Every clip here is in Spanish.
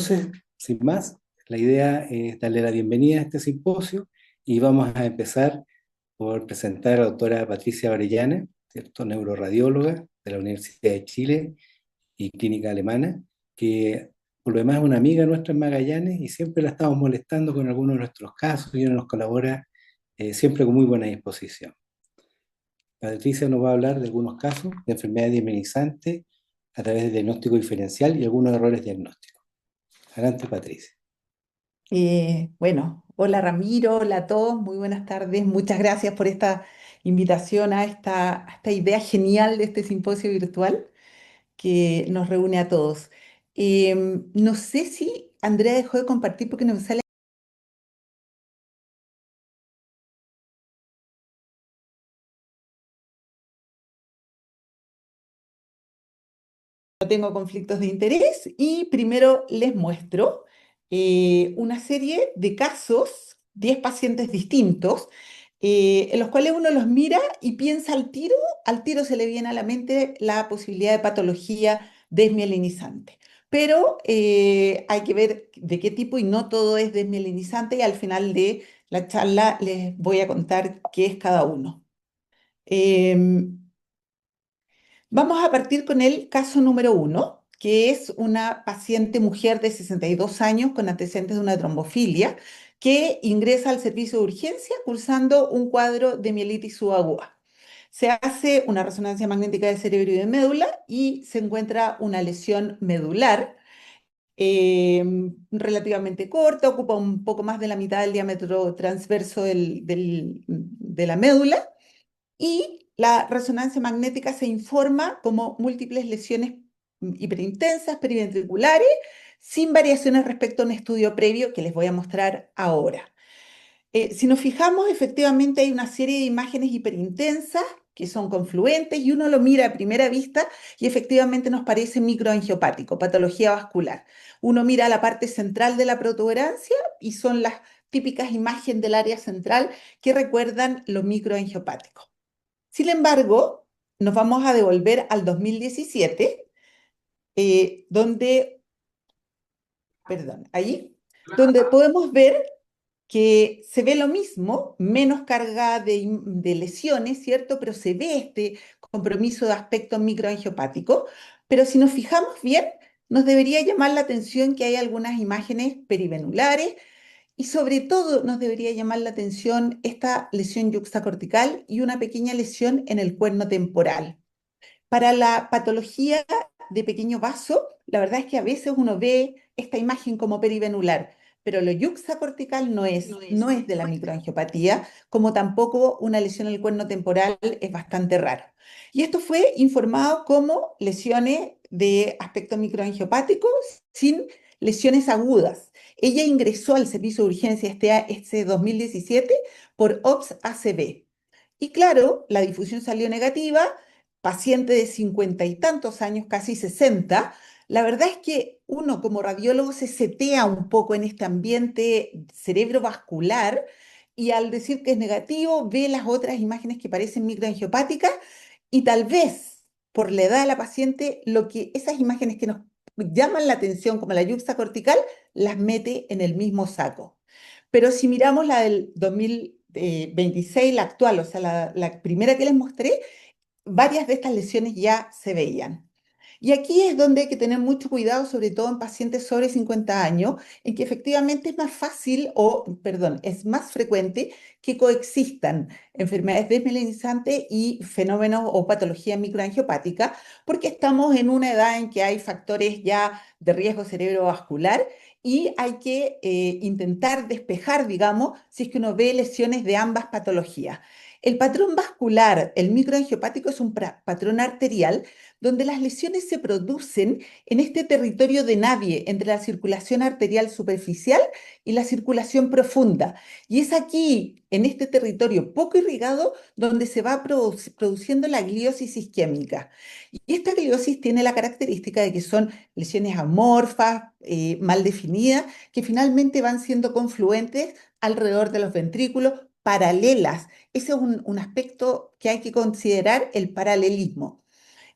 Entonces, sin más, la idea es darle la bienvenida a este simposio y vamos a empezar por presentar a la doctora Patricia Orellana, ¿cierto? Neuroradióloga de la Universidad de Chile y clínica alemana, que por lo demás es una amiga nuestra en Magallanes y siempre la estamos molestando con algunos de nuestros casos y ella nos colabora siempre con muy buena disposición. Patricia nos va a hablar de algunos casos de enfermedades disminizantes a través del diagnóstico diferencial y algunos errores diagnósticos. Adelante, Patricia. Bueno, hola Ramiro, hola a todos, muy buenas tardes. Muchas gracias por esta invitación a esta idea genial de este simposio virtual que nos reúne a todos. No sé si Andrea dejó de compartir porque no me sale. No tengo conflictos de interés y primero les muestro una serie de casos, 10 pacientes distintos, en los cuales uno los mira y piensa al tiro se le viene a la mente la posibilidad de patología desmielinizante. Pero hay que ver de qué tipo y no todo es desmielinizante y al final de la charla les voy a contar qué es cada uno. Em, Vamos a partir con el caso número uno, que es una paciente mujer de 62 años con antecedentes de una trombofilia que ingresa al servicio de urgencia cursando un cuadro de mielitis subaguda. Se hace una resonancia magnética de cerebro y de médula y se encuentra una lesión medular eh, relativamente corta, ocupa un poco más de la mitad del diámetro transverso de la médula y la resonancia magnética se informa como múltiples lesiones hiperintensas periventriculares sin variaciones respecto a un estudio previo que les voy a mostrar ahora. Si nos fijamos, efectivamente hay una serie de imágenes hiperintensas que son confluentes y uno lo mira a primera vista y efectivamente nos parece microangiopático, patología vascular. Uno mira la parte central de la protuberancia y son las típicas imágenes del área central que recuerdan lo microangiopático. Sin embargo, nos vamos a devolver al 2017, donde, perdón, ahí, donde podemos ver que se ve lo mismo, menos carga de lesiones, ¿cierto? Pero se ve este compromiso de aspecto microangiopático. Pero si nos fijamos bien, nos debería llamar la atención que hay algunas imágenes perivenulares y sobre todo nos debería llamar la atención esta lesión yuxtacortical y una pequeña lesión en el cuerno temporal. Para la patología de pequeño vaso, la verdad es que a veces uno ve esta imagen como perivenular, pero lo yuxtacortical no es de la microangiopatía, como tampoco una lesión en el cuerno temporal es bastante raro. Y esto fue informado como lesiones de aspecto microangiopático sin lesiones agudas. Ella ingresó al servicio de urgencia este 2017 por OPS-ACV. Y claro, la difusión salió negativa, paciente de 50 y tantos años, casi 60. La verdad es que uno como radiólogo se setea un poco en este ambiente cerebrovascular y al decir que es negativo ve las otras imágenes que parecen microangiopáticas y tal vez por la edad de la paciente lo que esas imágenes que nos llaman la atención como la yuxtacortical las mete en el mismo saco. Pero si miramos la del 2026, la actual, o sea, la primera que les mostré, varias de estas lesiones ya se veían. Y aquí es donde hay que tener mucho cuidado, sobre todo en pacientes sobre 50 años, en que efectivamente es más fácil o, perdón, es más frecuente que coexistan enfermedades desmelinizantes y fenómenos o patología microangiopática, porque estamos en una edad en que hay factores ya de riesgo cerebrovascular y hay que intentar despejar, digamos, si es que uno ve lesiones de ambas patologías. El patrón vascular, el microangiopático, es un patrón arterial donde las lesiones se producen en este territorio de Navie, entre la circulación arterial superficial y la circulación profunda. Y es aquí, en este territorio poco irrigado, donde se va produciendo la gliosis isquémica. Y esta gliosis tiene la característica de que son lesiones amorfas, mal definidas, que finalmente van siendo confluentes alrededor de los ventrículos, paralelas. Ese es un aspecto que hay que considerar, el paralelismo.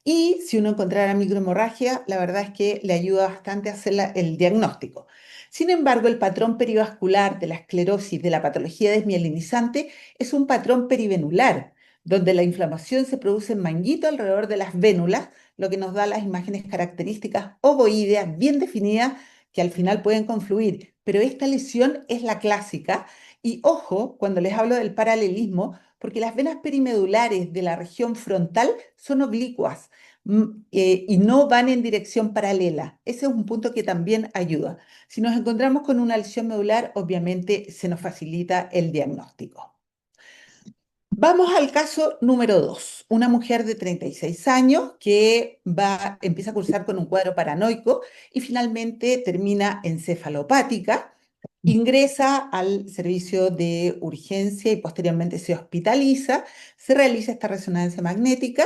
Y si uno encontrara microhemorragia, la verdad es que le ayuda bastante a hacer el diagnóstico. Sin embargo, el patrón perivascular de la esclerosis, de la patología desmielinizante, es un patrón perivenular, donde la inflamación se produce en manguito alrededor de las vénulas, lo que nos da las imágenes características ovoídeas bien definidas que al final pueden confluir. Pero esta lesión es la clásica y ojo cuando les hablo del paralelismo, porque las venas perimedulares de la región frontal son oblicuas y no van en dirección paralela. Ese es un punto que también ayuda. Si nos encontramos con una lesión medular, obviamente se nos facilita el diagnóstico. Vamos al caso número 2. Una mujer de 36 años que empieza a cursar con un cuadro paranoico y finalmente termina encefalopática, ingresa al servicio de urgencia y posteriormente se hospitaliza, se realiza esta resonancia magnética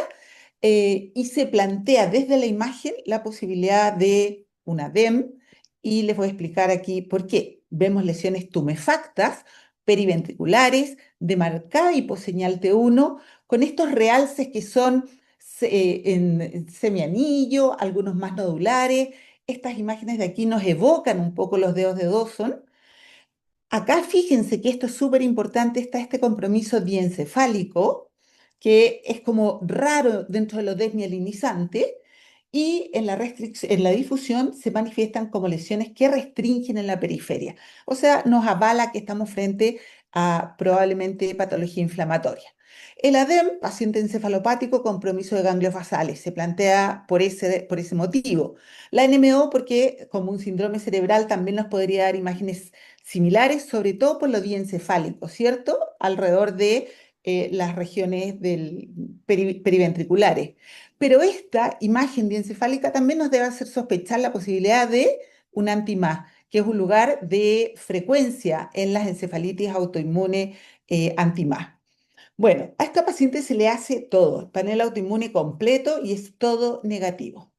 y se plantea desde la imagen la posibilidad de una DEM y les voy a explicar aquí por qué. Vemos lesiones tumefactas, periventriculares, de marcada hiposeñal T1, con estos realces que son en semianillo, algunos más nodulares. Estas imágenes de aquí nos evocan un poco los dedos de Dawson. Acá fíjense que esto es súper importante, está este compromiso diencefálico, que es como raro dentro de lo desmielinizante, y en la difusión se manifiestan como lesiones que restringen en la periferia. O sea, nos avala que estamos frente a probablemente patología inflamatoria. El ADEM, paciente encefalopático, compromiso de ganglios basales, se plantea por ese motivo. La NMO, porque como un síndrome cerebral también nos podría dar imágenes similares, sobre todo por lo diencefálico, ¿cierto? Alrededor de las regiones periventriculares. Pero esta imagen diencefálica también nos debe hacer sospechar la posibilidad de un antimás, que es un lugar de frecuencia en las encefalitis autoinmunes antimás. Bueno, a esta paciente se le hace todo, el panel autoinmune completo y es todo negativo.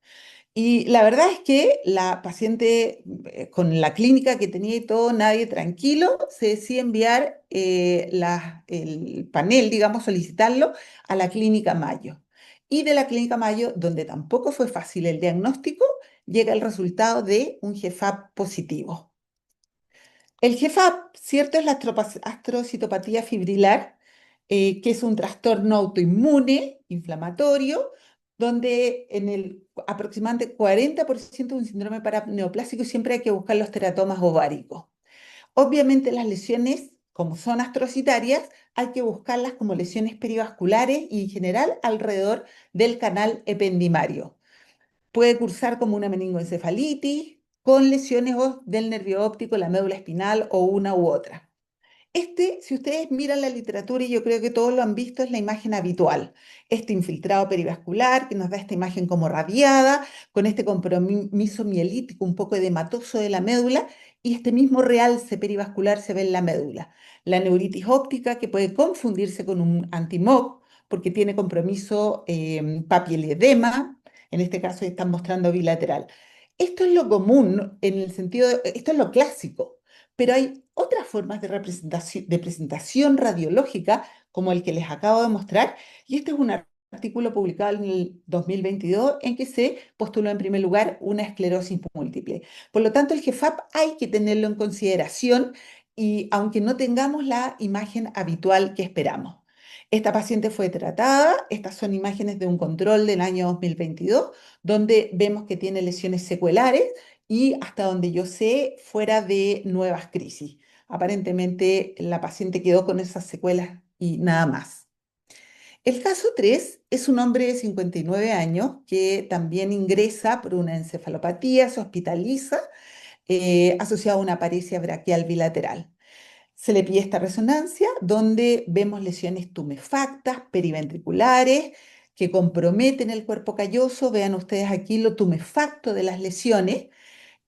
Y la verdad es que la paciente, con la clínica que tenía y todo, nadie tranquilo, se decide enviar el panel, digamos, solicitarlo a la clínica Mayo. Y de la clínica Mayo, donde tampoco fue fácil el diagnóstico, llega el resultado de un GFAP positivo. El GFAP, ¿cierto? Es la astrocitopatía fibrilar, que es un trastorno autoinmune, inflamatorio, donde en el aproximadamente 40% de un síndrome paraneoplásico siempre hay que buscar los teratomas ováricos. Obviamente las lesiones, como son astrocitarias, hay que buscarlas como lesiones perivasculares y en general alrededor del canal ependimario. Puede cursar como una meningoencefalitis, con lesiones del nervio óptico, la médula espinal o una u otra. Si ustedes miran la literatura, y yo creo que todos lo han visto, es la imagen habitual. Este infiltrado perivascular que nos da esta imagen como radiada, con este compromiso mielítico un poco edematoso de la médula, y este mismo realce perivascular se ve en la médula. La neuritis óptica que puede confundirse con un antimOC porque tiene compromiso papilledema, en este caso están mostrando bilateral. Esto es lo común en el sentido, esto es lo clásico. Pero hay otras formas de presentación radiológica, como el que les acabo de mostrar, y este es un artículo publicado en el 2022 en que se postuló en primer lugar una esclerosis múltiple. Por lo tanto, el GFAP hay que tenerlo en consideración y aunque no tengamos la imagen habitual que esperamos. Esta paciente fue tratada, estas son imágenes de un control del año 2022, donde vemos que tiene lesiones secuelares y hasta donde yo sé, fuera de nuevas crisis. Aparentemente la paciente quedó con esas secuelas y nada más. El caso 3 es un hombre de 59 años que también ingresa por una encefalopatía, se hospitaliza asociado a una paresia braquial bilateral. Se le pide esta resonancia donde vemos lesiones tumefactas, periventriculares, que comprometen el cuerpo calloso. Vean ustedes aquí lo tumefacto de las lesiones.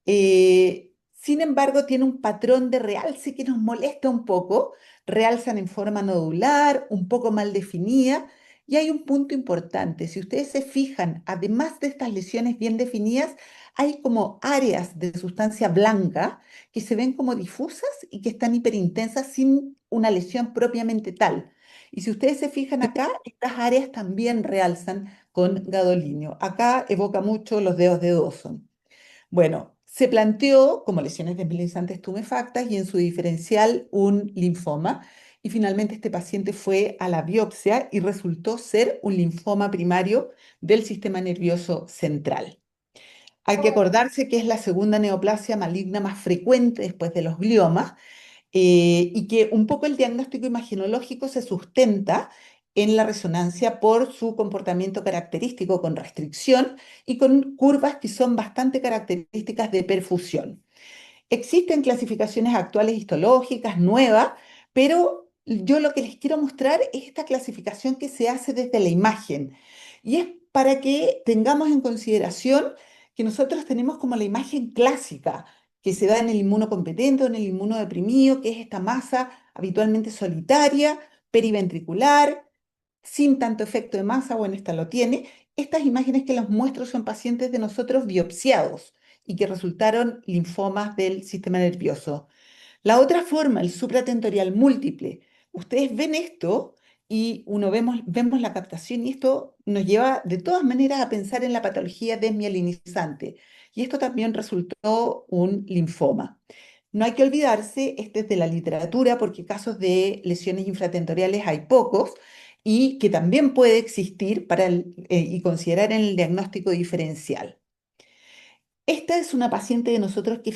Sin embargo, tiene un patrón de realce que nos molesta un poco. Realzan en forma nodular, un poco mal definida. Y hay un punto importante. Si ustedes se fijan, además de estas lesiones bien definidas, hay como áreas de sustancia blanca que se ven como difusas y que están hiperintensas sin una lesión propiamente tal. Y si ustedes se fijan acá, estas áreas también realzan con gadolinio. Acá evoca mucho los dedos de Dawson. Bueno, se planteó como lesiones desmielinizantes tumefactas y en su diferencial un linfoma. Y finalmente este paciente fue a la biopsia y resultó ser un linfoma primario del sistema nervioso central. Hay que acordarse que es la segunda neoplasia maligna más frecuente después de los gliomas y que un poco el diagnóstico imagenológico se sustenta en la resonancia por su comportamiento característico con restricción y con curvas que son bastante características de perfusión. Existen clasificaciones actuales histológicas nuevas, pero yo lo que les quiero mostrar es esta clasificación que se hace desde la imagen. Y es para que tengamos en consideración que nosotros tenemos como la imagen clásica que se da en el inmunocompetente o en el inmunodeprimido, que es esta masa habitualmente solitaria, periventricular, sin tanto efecto de masa, bueno, esta lo tiene. Estas imágenes que les muestro son pacientes de nosotros biopsiados y que resultaron linfomas del sistema nervioso. La otra forma, el supratentorial múltiple. Ustedes ven esto y vemos la captación y esto nos lleva de todas maneras a pensar en la patología desmielinizante. Y esto también resultó un linfoma. No hay que olvidarse, este es de la literatura, porque casos de lesiones infratentoriales hay pocos y que también puede existir y considerar en el diagnóstico diferencial. Esta es una paciente de nosotros que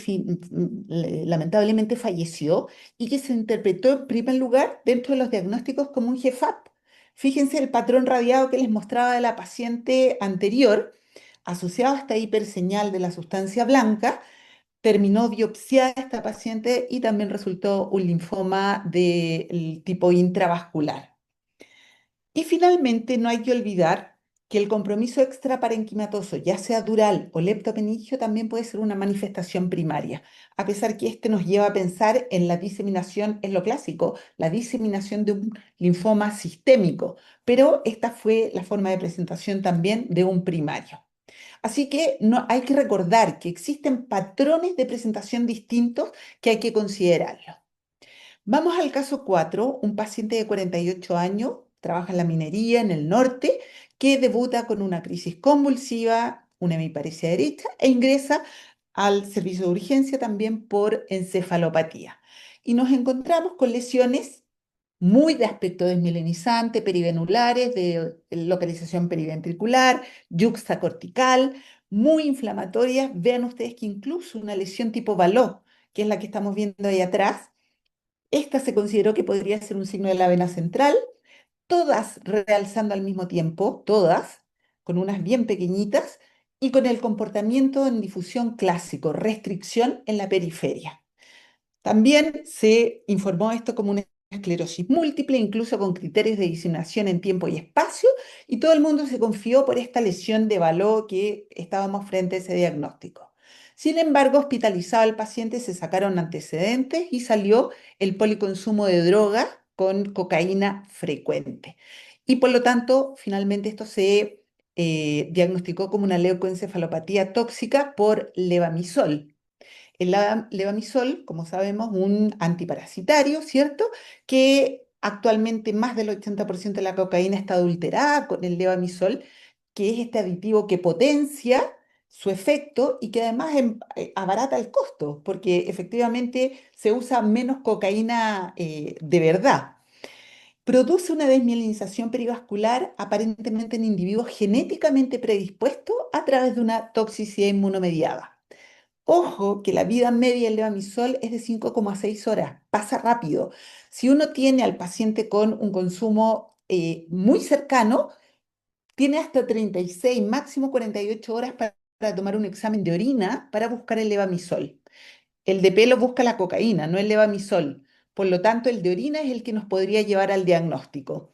lamentablemente falleció y que se interpretó en primer lugar dentro de los diagnósticos como un GFAP. Fíjense el patrón radiado que les mostraba de la paciente anterior, asociado a esta hiperseñal de la sustancia blanca, terminó biopsiada esta paciente y también resultó un linfoma del tipo intravascular. Y finalmente, no hay que olvidar que el compromiso extraparenquimatoso, ya sea dural o leptomeningio, también puede ser una manifestación primaria, a pesar que este nos lleva a pensar en la diseminación, es lo clásico, la diseminación de un linfoma sistémico, pero esta fue la forma de presentación también de un primario. Así que no, hay que recordar que existen patrones de presentación distintos que hay que considerarlos. Vamos al caso 4, un paciente de 48 años, trabaja en la minería en el norte, que debuta con una crisis convulsiva, una hemiparesia derecha, e ingresa al servicio de urgencia también por encefalopatía. Y nos encontramos con lesiones muy de aspecto desmielinizante, perivenulares, de localización periventricular, yuxtacortical, muy inflamatorias. Vean ustedes que incluso una lesión tipo Valot, que es la que estamos viendo ahí atrás, esta se consideró que podría ser un signo de la vena central, todas realzando al mismo tiempo, todas, con unas bien pequeñitas, y con el comportamiento en difusión clásico, restricción en la periferia. También se informó esto como una esclerosis múltiple, incluso con criterios de diseminación en tiempo y espacio, y todo el mundo se confió por esta lesión de Valot que estábamos frente a ese diagnóstico. Sin embargo, hospitalizado el paciente, se sacaron antecedentes y salió el policonsumo de droga con cocaína frecuente. Y por lo tanto, finalmente esto se diagnosticó como una leucoencefalopatía tóxica por levamisol. El levamisol, como sabemos, un antiparasitario, ¿cierto? Que actualmente más del 80% de la cocaína está adulterada con el levamisol, que es este aditivo que potencia su efecto y que además abarata el costo, porque efectivamente se usa menos cocaína de verdad. Produce una desmielinización perivascular aparentemente en individuos genéticamente predispuestos a través de una toxicidad inmunomediada. Ojo que la vida media del levamisol es de 5,6 horas, pasa rápido. Si uno tiene al paciente con un consumo muy cercano, tiene hasta 36, máximo 48 horas para tomar un examen de orina para buscar el levamisol. El de pelo busca la cocaína, no el levamisol. Por lo tanto, el de orina es el que nos podría llevar al diagnóstico.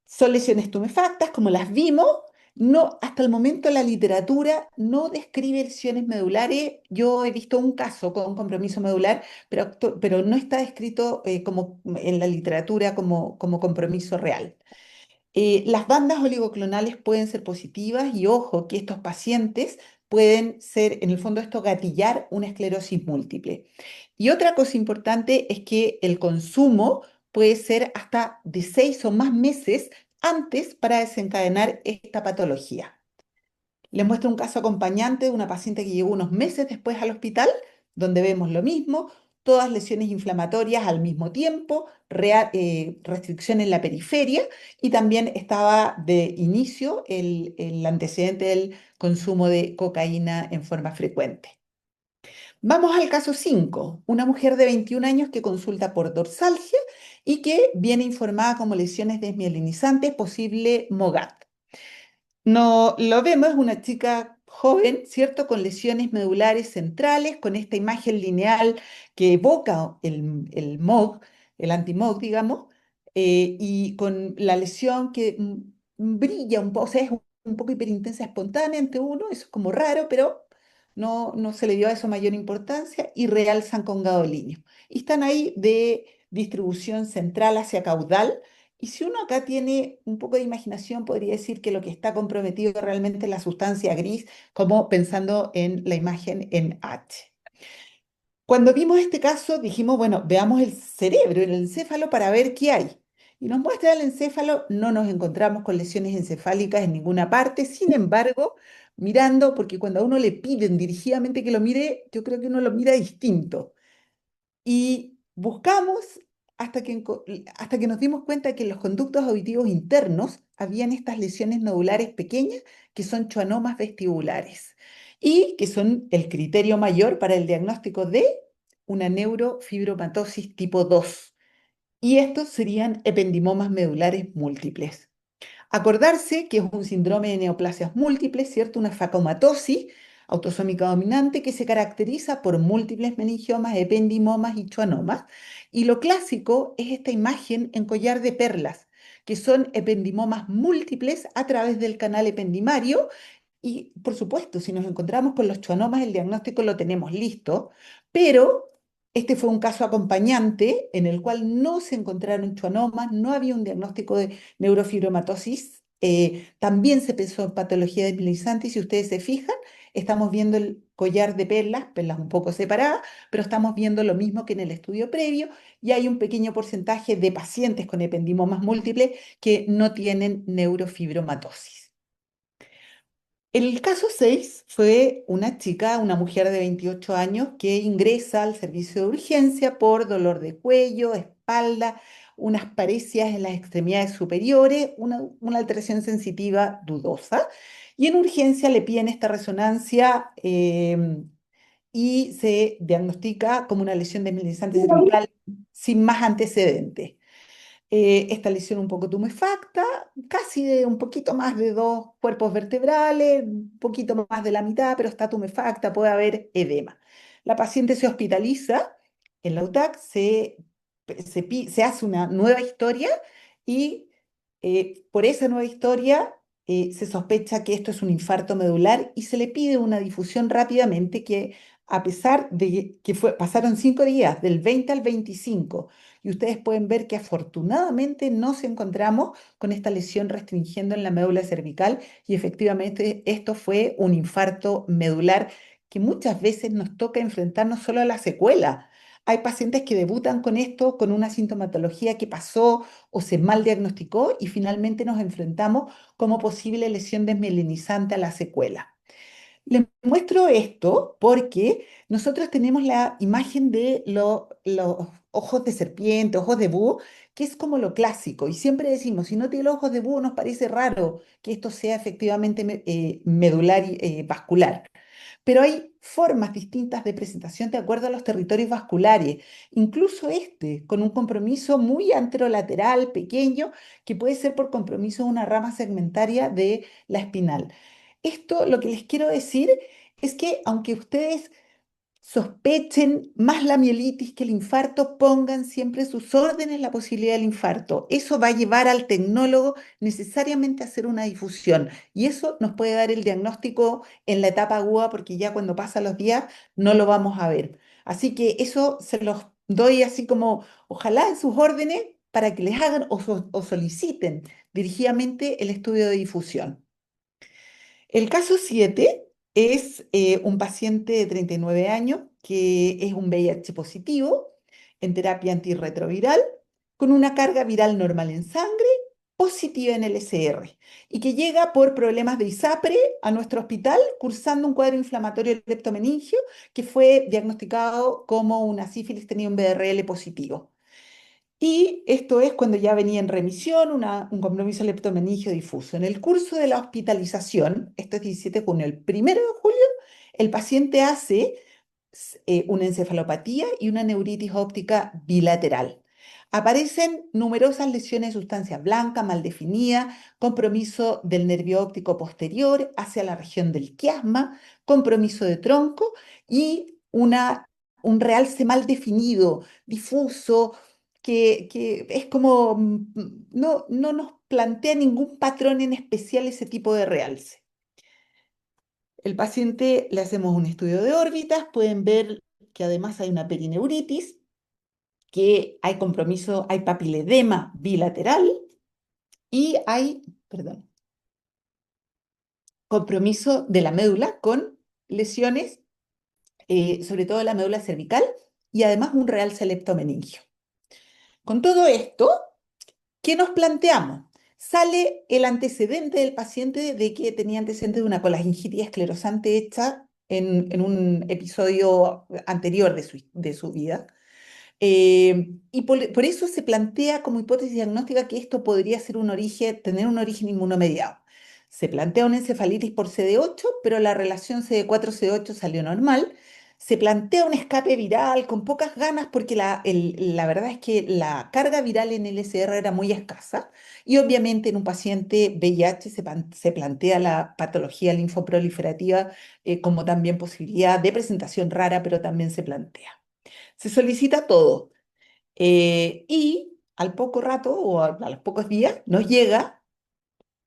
Son lesiones tumefactas, como las vimos. No, hasta el momento la literatura no describe lesiones medulares. Yo he visto un caso con compromiso medular, pero no está descrito como en la literatura como compromiso real. Las bandas oligoclonales pueden ser positivas y ojo que estos pacientes pueden ser, en el fondo, esto gatillar una esclerosis múltiple. Y otra cosa importante es que el consumo puede ser hasta de 6 o más meses antes para desencadenar esta patología. Les muestro un caso acompañante de una paciente que llegó unos meses después al hospital, donde vemos lo mismo, todas lesiones inflamatorias al mismo tiempo, restricción en la periferia y también estaba de inicio el antecedente del consumo de cocaína en forma frecuente. Vamos al caso 5, una mujer de 21 años que consulta por dorsalgia y que viene informada como lesiones desmielinizantes, posible MOGAD. No, lo vemos, es una chica joven, ¿cierto? Con lesiones medulares centrales, con esta imagen lineal que evoca el MOG, el anti-MOG, digamos, y con la lesión que brilla un poco, o sea, es un poco hiperintensa espontánea ante uno, eso es como raro, pero no se le dio a eso mayor importancia y realzan con gadolinio. Y están ahí de distribución central hacia caudal y si uno acá tiene un poco de imaginación, podría decir que lo que está comprometido realmente es la sustancia gris, como pensando en la imagen en H. Cuando vimos este caso, dijimos, bueno, veamos el cerebro, el encéfalo, para ver qué hay. Y nos muestra el encéfalo, no nos encontramos con lesiones encefálicas en ninguna parte, sin embargo, mirando, porque cuando a uno le piden dirigidamente que lo mire, yo creo que uno lo mira distinto. Y buscamos hasta que nos dimos cuenta que en los conductos auditivos internos habían estas lesiones nodulares pequeñas que son schwannomas vestibulares y que son el criterio mayor para el diagnóstico de una neurofibromatosis tipo 2. Y estos serían ependimomas medulares múltiples. Acordarse que es un síndrome de neoplasias múltiples, ¿cierto? Una facomatosis autosómica dominante que se caracteriza por múltiples meningiomas, ependimomas y schwannomas. Y lo clásico es esta imagen en collar de perlas, que son ependimomas múltiples a través del canal ependimario. Y por supuesto, si nos encontramos con los schwannomas, el diagnóstico lo tenemos listo, pero este fue un caso acompañante en el cual no se encontraron schwannomas, no había un diagnóstico de neurofibromatosis. También se pensó en patología desmielinizante y si ustedes se fijan, estamos viendo el collar de perlas, perlas un poco separadas, pero estamos viendo lo mismo que en el estudio previo y hay un pequeño porcentaje de pacientes con ependimomas múltiples que no tienen neurofibromatosis. El caso 6 fue una chica, una mujer de 28 años que ingresa al servicio de urgencia por dolor de cuello, espalda, unas parecias en las extremidades superiores, una alteración sensitiva dudosa. Y en urgencia le piden esta resonancia y se diagnostica como una lesión desminimizante cervical sin más antecedentes. Esta lesión un poco tumefacta, casi de un poquito más de 2 cuerpos vertebrales, un poquito más de la mitad, pero está tumefacta, puede haber edema. La paciente se hospitaliza en la UTAC, se hace una nueva historia y por esa nueva historia se sospecha que esto es un infarto medular y se le pide una difusión rápidamente que a pesar de que pasaron 5 días, del 20 al 25, y ustedes pueden ver que afortunadamente no se encontramos con esta lesión restringiendo en la médula cervical y efectivamente esto fue un infarto medular que muchas veces nos toca enfrentarnos solo a la secuela. Hay pacientes que debutan con esto, con una sintomatología que pasó o se mal diagnosticó y finalmente nos enfrentamos como posible lesión desmielinizante a la secuela. Les muestro esto porque nosotros tenemos la imagen de los ojos de serpiente, ojos de búho, que es como lo clásico. Y siempre decimos, si no tiene los ojos de búho, nos parece raro que esto sea efectivamente medular y vascular. Pero hay formas distintas de presentación de acuerdo a los territorios vasculares, incluso este, con un compromiso muy anterolateral, pequeño, que puede ser por compromiso de una rama segmentaria de la espinal. Esto lo que les quiero decir es que aunque ustedes sospechen más la mielitis que el infarto, pongan siempre sus órdenes la posibilidad del infarto. Eso va a llevar al tecnólogo necesariamente a hacer una difusión y eso nos puede dar el diagnóstico en la etapa aguda porque ya cuando pasan los días no lo vamos a ver. Así que eso se los doy así como ojalá en sus órdenes para que les hagan o soliciten dirigidamente el estudio de difusión. El caso 7 es un paciente de 39 años que es un VIH positivo en terapia antirretroviral con una carga viral normal en sangre positiva en LSR y que llega por problemas de ISAPRE a nuestro hospital cursando un cuadro inflamatorio leptomeningio que fue diagnosticado como una sífilis tenía un BRL positivo. Y esto es cuando ya venía en remisión un compromiso leptomeningio difuso. En el curso de la hospitalización, esto es 17 de junio, el 1 de julio, el paciente hace una encefalopatía y una neuritis óptica bilateral. Aparecen numerosas lesiones de sustancia blanca, mal definida, compromiso del nervio óptico posterior hacia la región del quiasma, compromiso de tronco y un realce mal definido, difuso, que es como, no nos plantea ningún patrón en especial ese tipo de realce. El paciente le hacemos un estudio de órbitas, pueden ver que además hay una perineuritis, que hay compromiso, hay papiledema bilateral y hay, perdón, compromiso de la médula con lesiones, sobre todo de la médula cervical y además un realce leptomeningio. Con todo esto, ¿qué nos planteamos? Sale el antecedente del paciente de que tenía antecedentes de una colangitis esclerosante hecha en un episodio anterior de su vida. Y por eso se plantea como hipótesis diagnóstica que esto podría ser tener un origen inmunomediado. Se plantea una encefalitis por CD8, pero la relación CD4-CD8 salió normal. Se plantea un escape viral con pocas ganas porque la verdad es que la carga viral en el SR era muy escasa y obviamente en un paciente VIH se plantea la patología linfoproliferativa como también posibilidad de presentación rara, pero también se plantea. Se solicita todo y al poco rato o a los pocos días nos llega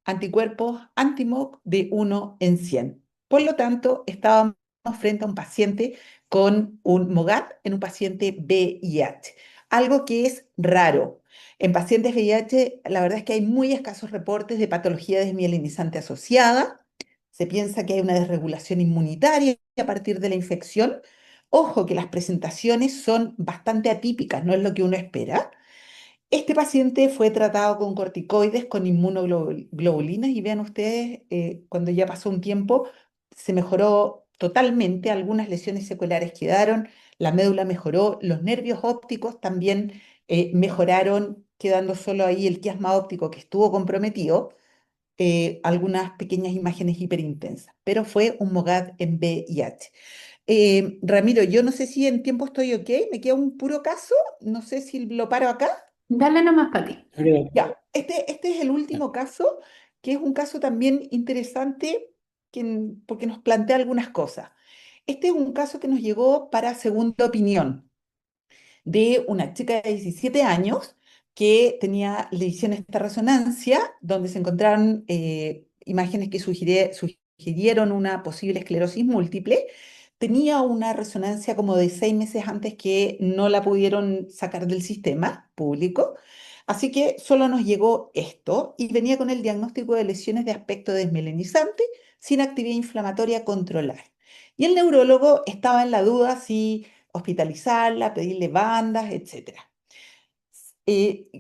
anticuerpos anti-MOC de 1 en 100. Por lo tanto, estábamos frente a un paciente con un MOGAD en un paciente VIH, algo que es raro. En pacientes VIH, la verdad es que hay muy escasos reportes de patología desmielinizante asociada. Se piensa que hay una desregulación inmunitaria a partir de la infección. Ojo que las presentaciones son bastante atípicas, no es lo que uno espera. Este paciente fue tratado con corticoides, con inmunoglobulinas y vean ustedes, cuando ya pasó un tiempo, se mejoró totalmente, algunas lesiones seculares quedaron, la médula mejoró, los nervios ópticos también mejoraron, quedando solo ahí el quiasma óptico que estuvo comprometido, algunas pequeñas imágenes hiperintensas, pero fue un MOGAD en VIH. Ramiro, yo no sé si en tiempo estoy ok, me queda un puro caso, no sé si lo paro acá. Dale nomás, Pati. Ya, este es el último caso, que es un caso también interesante porque nos plantea algunas cosas. Este es un caso que nos llegó para segunda opinión de una chica de 17 años que tenía lesiones de resonancia, donde se encontraron imágenes que sugirieron una posible esclerosis múltiple. Tenía una resonancia como de 6 meses antes que no la pudieron sacar del sistema público. Así que solo nos llegó esto y venía con el diagnóstico de lesiones de aspecto desmelenizante sin actividad inflamatoria controlar. Y el neurólogo estaba en la duda si hospitalizarla, pedirle bandas, etcétera.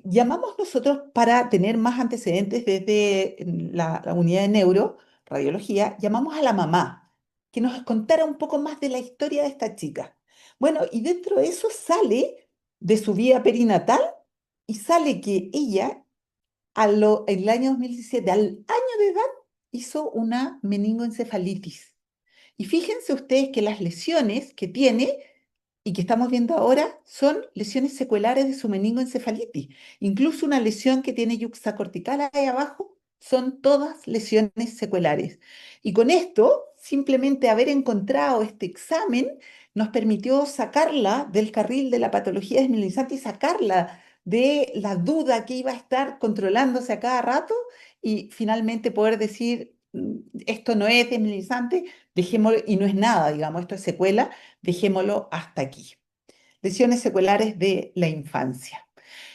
Llamamos nosotros para tener más antecedentes desde la unidad de neuroradiología, llamamos a la mamá, que nos contara un poco más de la historia de esta chica. Bueno, y dentro de eso sale de su vida perinatal y sale que ella en el año 2017, al año de edad, hizo una meningoencefalitis. Y fíjense ustedes que las lesiones que tiene y que estamos viendo ahora son lesiones seculares de su meningoencefalitis. Incluso una lesión que tiene yuxtacortical ahí abajo son todas lesiones seculares. Y con esto, simplemente haber encontrado este examen nos permitió sacarla del carril de la patología desmielinizante y sacarla de la duda que iba a estar controlándose a cada rato y finalmente poder decir, esto no es desmielinizante, dejémoslo, y no es nada, digamos, esto es secuela, dejémoslo hasta aquí. Lesiones seculares de la infancia.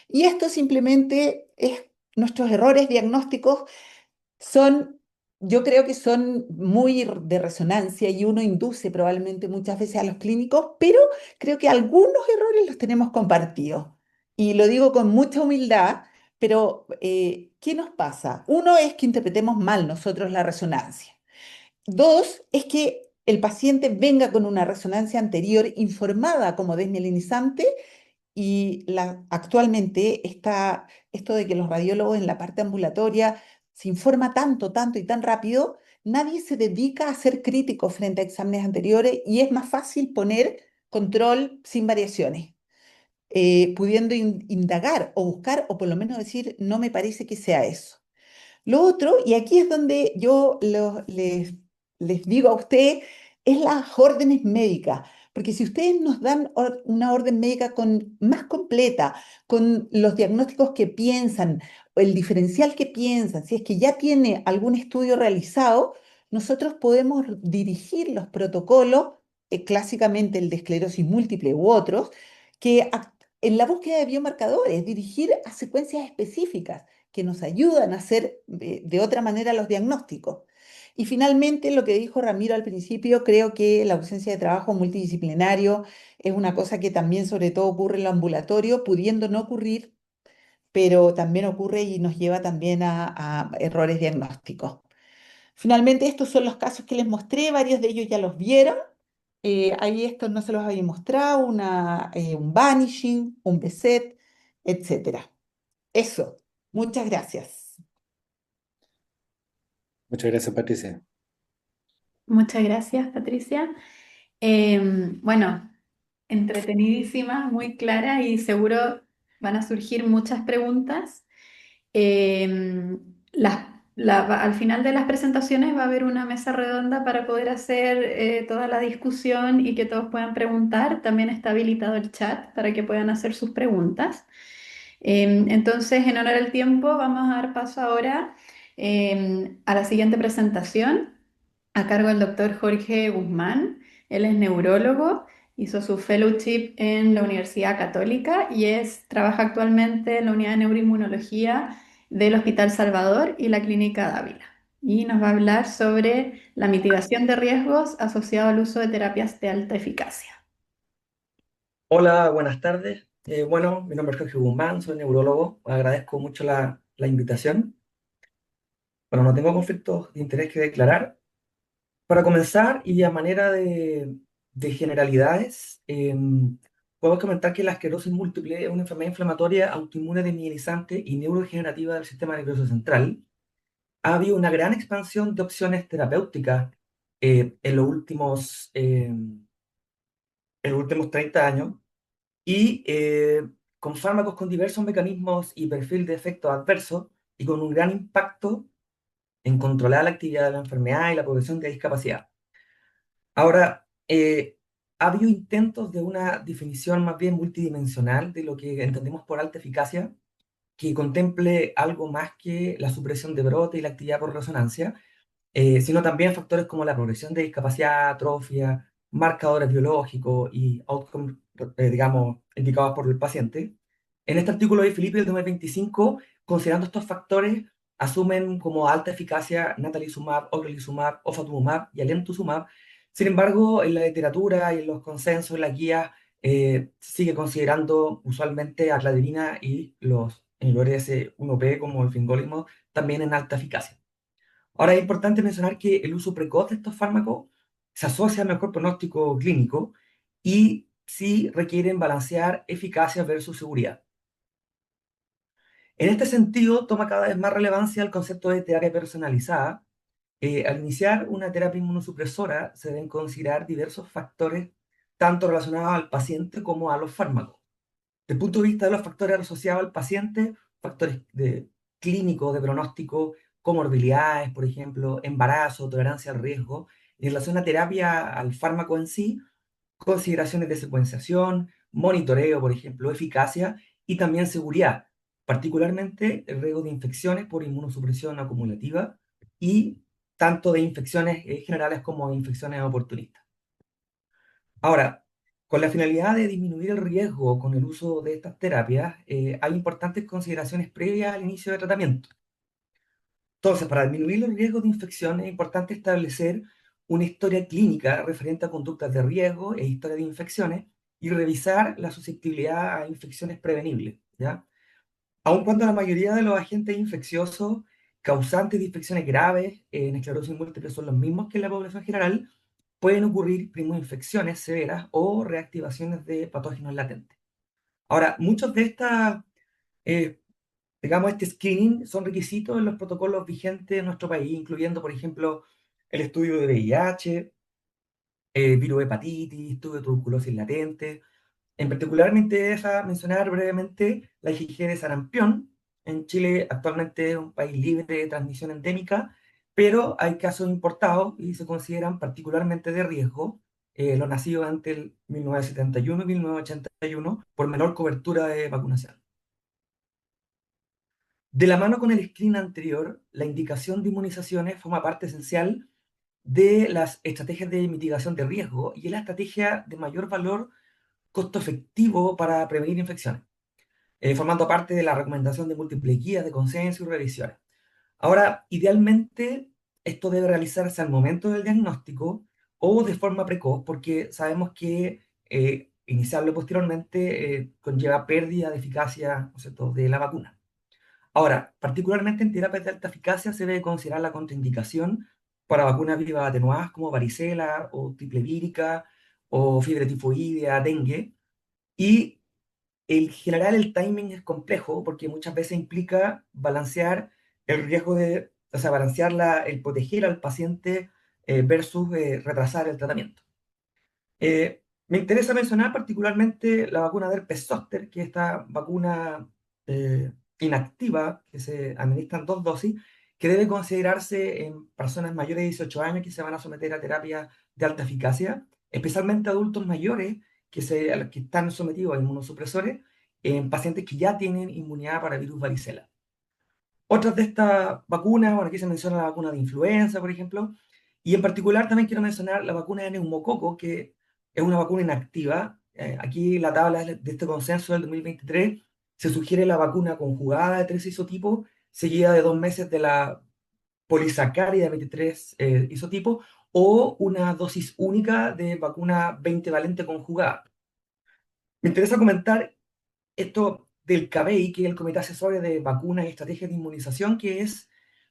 Y esto simplemente es nuestros errores diagnósticos son, yo creo que son muy de resonancia y uno induce probablemente muchas veces a los clínicos, pero creo que algunos errores los tenemos compartidos. Y lo digo con mucha humildad pero ¿qué nos pasa? Uno es que interpretemos mal nosotros la resonancia. Dos, es que el paciente venga con una resonancia anterior informada como desmielinizante y actualmente está esto de que los radiólogos en la parte ambulatoria se informa tanto, tanto y tan rápido, nadie se dedica a ser crítico frente a exámenes anteriores y es más fácil poner control sin variaciones, pudiendo indagar o buscar o por lo menos decir, no me parece que sea eso. Lo otro, y aquí es donde yo les digo a usted, es las órdenes médicas. Porque si ustedes nos dan una orden médica más completa, con los diagnósticos que piensan, o el diferencial que piensan, si es que ya tiene algún estudio realizado, nosotros podemos dirigir los protocolos, clásicamente el de esclerosis múltiple u otros, en la búsqueda de biomarcadores, dirigir a secuencias específicas que nos ayudan a hacer de otra manera los diagnósticos. Y finalmente, lo que dijo Ramiro al principio, creo que la ausencia de trabajo multidisciplinario es una cosa que también sobre todo ocurre en lo ambulatorio, pudiendo no ocurrir, pero también ocurre y nos lleva también a errores diagnósticos. Finalmente, estos son los casos que les mostré, varios de ellos ya los vieron. Ahí estos no se los había mostrado, un vanishing, un beset, etcétera. Eso, muchas gracias. Muchas gracias, Patricia. Muchas gracias, Patricia. Bueno, entretenidísima, muy clara y seguro van a surgir muchas preguntas. Em, al final de las presentaciones va a haber una mesa redonda para poder hacer toda la discusión y que todos puedan preguntar. También está habilitado el chat para que puedan hacer sus preguntas. Entonces, en honor al tiempo, vamos a dar paso ahora a la siguiente presentación a cargo del doctor Jorge Guzmán. Él es neurólogo, hizo su fellowship en la Universidad Católica y trabaja actualmente en la unidad de neuroinmunología del Hospital Salvador y la Clínica Dávila. Y nos va a hablar sobre la mitigación de riesgos asociado al uso de terapias de alta eficacia. Hola, buenas tardes. Bueno, mi nombre es Jorge Guzmán, soy neurólogo. Agradezco mucho la invitación. Bueno, no tengo conflictos de interés que declarar. Para comenzar, y a manera de generalidades, puedo comentar que la esclerosis múltiple es una enfermedad inflamatoria autoinmune desmielinizante y neurodegenerativa del sistema nervioso central. Ha habido una gran expansión de opciones terapéuticas en los últimos 30 años y con fármacos con diversos mecanismos y perfil de efectos adversos y con un gran impacto en controlar la actividad de la enfermedad y la progresión de discapacidad. Ahora, ha habido intentos de una definición más bien multidimensional de lo que entendemos por alta eficacia, que contemple algo más que la supresión de brote y la actividad por resonancia, sino también factores como la progresión de discapacidad, atrofia, marcadores biológicos y outcomes, digamos, indicados por el paciente. En este artículo de Felipe del 2025, considerando estos factores, asumen como alta eficacia natalizumab, ocrelizumab, ofatumumab y alemtuzumab. Sin embargo, en la literatura y en los consensos, en las guías, se sigue considerando usualmente a cladirina y los inhibidores S1P como el fingolimod también en alta eficacia. Ahora es importante mencionar que el uso precoz de estos fármacos se asocia a mejor pronóstico clínico y sí requieren balancear eficacia versus seguridad. En este sentido, toma cada vez más relevancia el concepto de terapia personalizada. Al iniciar una terapia inmunosupresora, se deben considerar diversos factores, tanto relacionados al paciente como a los fármacos. Desde el punto de vista de los factores asociados al paciente, factores clínicos, de pronóstico, comorbilidades, por ejemplo, embarazo, tolerancia al riesgo, en relación a terapia al fármaco en sí, consideraciones de secuenciación, monitoreo, por ejemplo, eficacia y también seguridad, particularmente el riesgo de infecciones por inmunosupresión acumulativa y tanto de infecciones generales como de infecciones oportunistas. Ahora, con la finalidad de disminuir el riesgo con el uso de estas terapias, hay importantes consideraciones previas al inicio del tratamiento. Entonces, para disminuir los riesgos de infección es importante establecer una historia clínica referente a conductas de riesgo e historia de infecciones y revisar la susceptibilidad a infecciones prevenibles, ¿ya? Aun cuando la mayoría de los agentes infecciosos causantes de infecciones graves en esclerosis múltiple son los mismos que en la población general, pueden ocurrir infecciones severas o reactivaciones de patógenos latentes. Ahora, muchos de estas, eh, digamos, este screening son requisitos en los protocolos vigentes en nuestro país, incluyendo, por ejemplo, el estudio de VIH, virus de hepatitis, estudio de tuberculosis latente. En particular, me interesa mencionar brevemente la IgG de sarampión. En Chile actualmente es un país libre de transmisión endémica, pero hay casos importados y se consideran particularmente de riesgo los nacidos entre el 1971 y 1981 por menor cobertura de vacunación. De la mano con el screen anterior, la indicación de inmunizaciones forma parte esencial de las estrategias de mitigación de riesgo y es la estrategia de mayor valor costo efectivo para prevenir infecciones, formando parte de la recomendación de múltiples guías de consenso y revisiones. Ahora, idealmente, esto debe realizarse al momento del diagnóstico o de forma precoz, porque sabemos que iniciarlo posteriormente conlleva pérdida de eficacia, ¿no es cierto?, de la vacuna. Ahora, particularmente en terapias de alta eficacia se debe considerar la contraindicación para vacunas vivas atenuadas como varicela o triple vírica o fiebre tifoidea, dengue, y el general el timing es complejo porque muchas veces implica balancear el riesgo de, o sea, balancear el proteger al paciente versus retrasar el tratamiento. Me interesa mencionar particularmente la vacuna de herpes zóster, que es esta vacuna inactiva que se administran 2 dosis, que debe considerarse en personas mayores de 18 años que se van a someter a terapia de alta eficacia, especialmente adultos mayores a los que están sometidos a inmunosupresores, en pacientes que ya tienen inmunidad para virus varicela. Otras de estas vacunas, bueno, aquí se menciona la vacuna de influenza, por ejemplo, y en particular también quiero mencionar la vacuna de neumococo, que es una vacuna inactiva. Aquí la tabla de este consenso del 2023 se sugiere la vacuna conjugada de 3 isotipos, seguida de 2 meses de la polisacárida de 23 isotipos, o una dosis única de vacuna 20 valente conjugada. Me interesa comentar esto del CABEI, que es el Comité Asesor de Vacunas y Estrategias de Inmunización, que es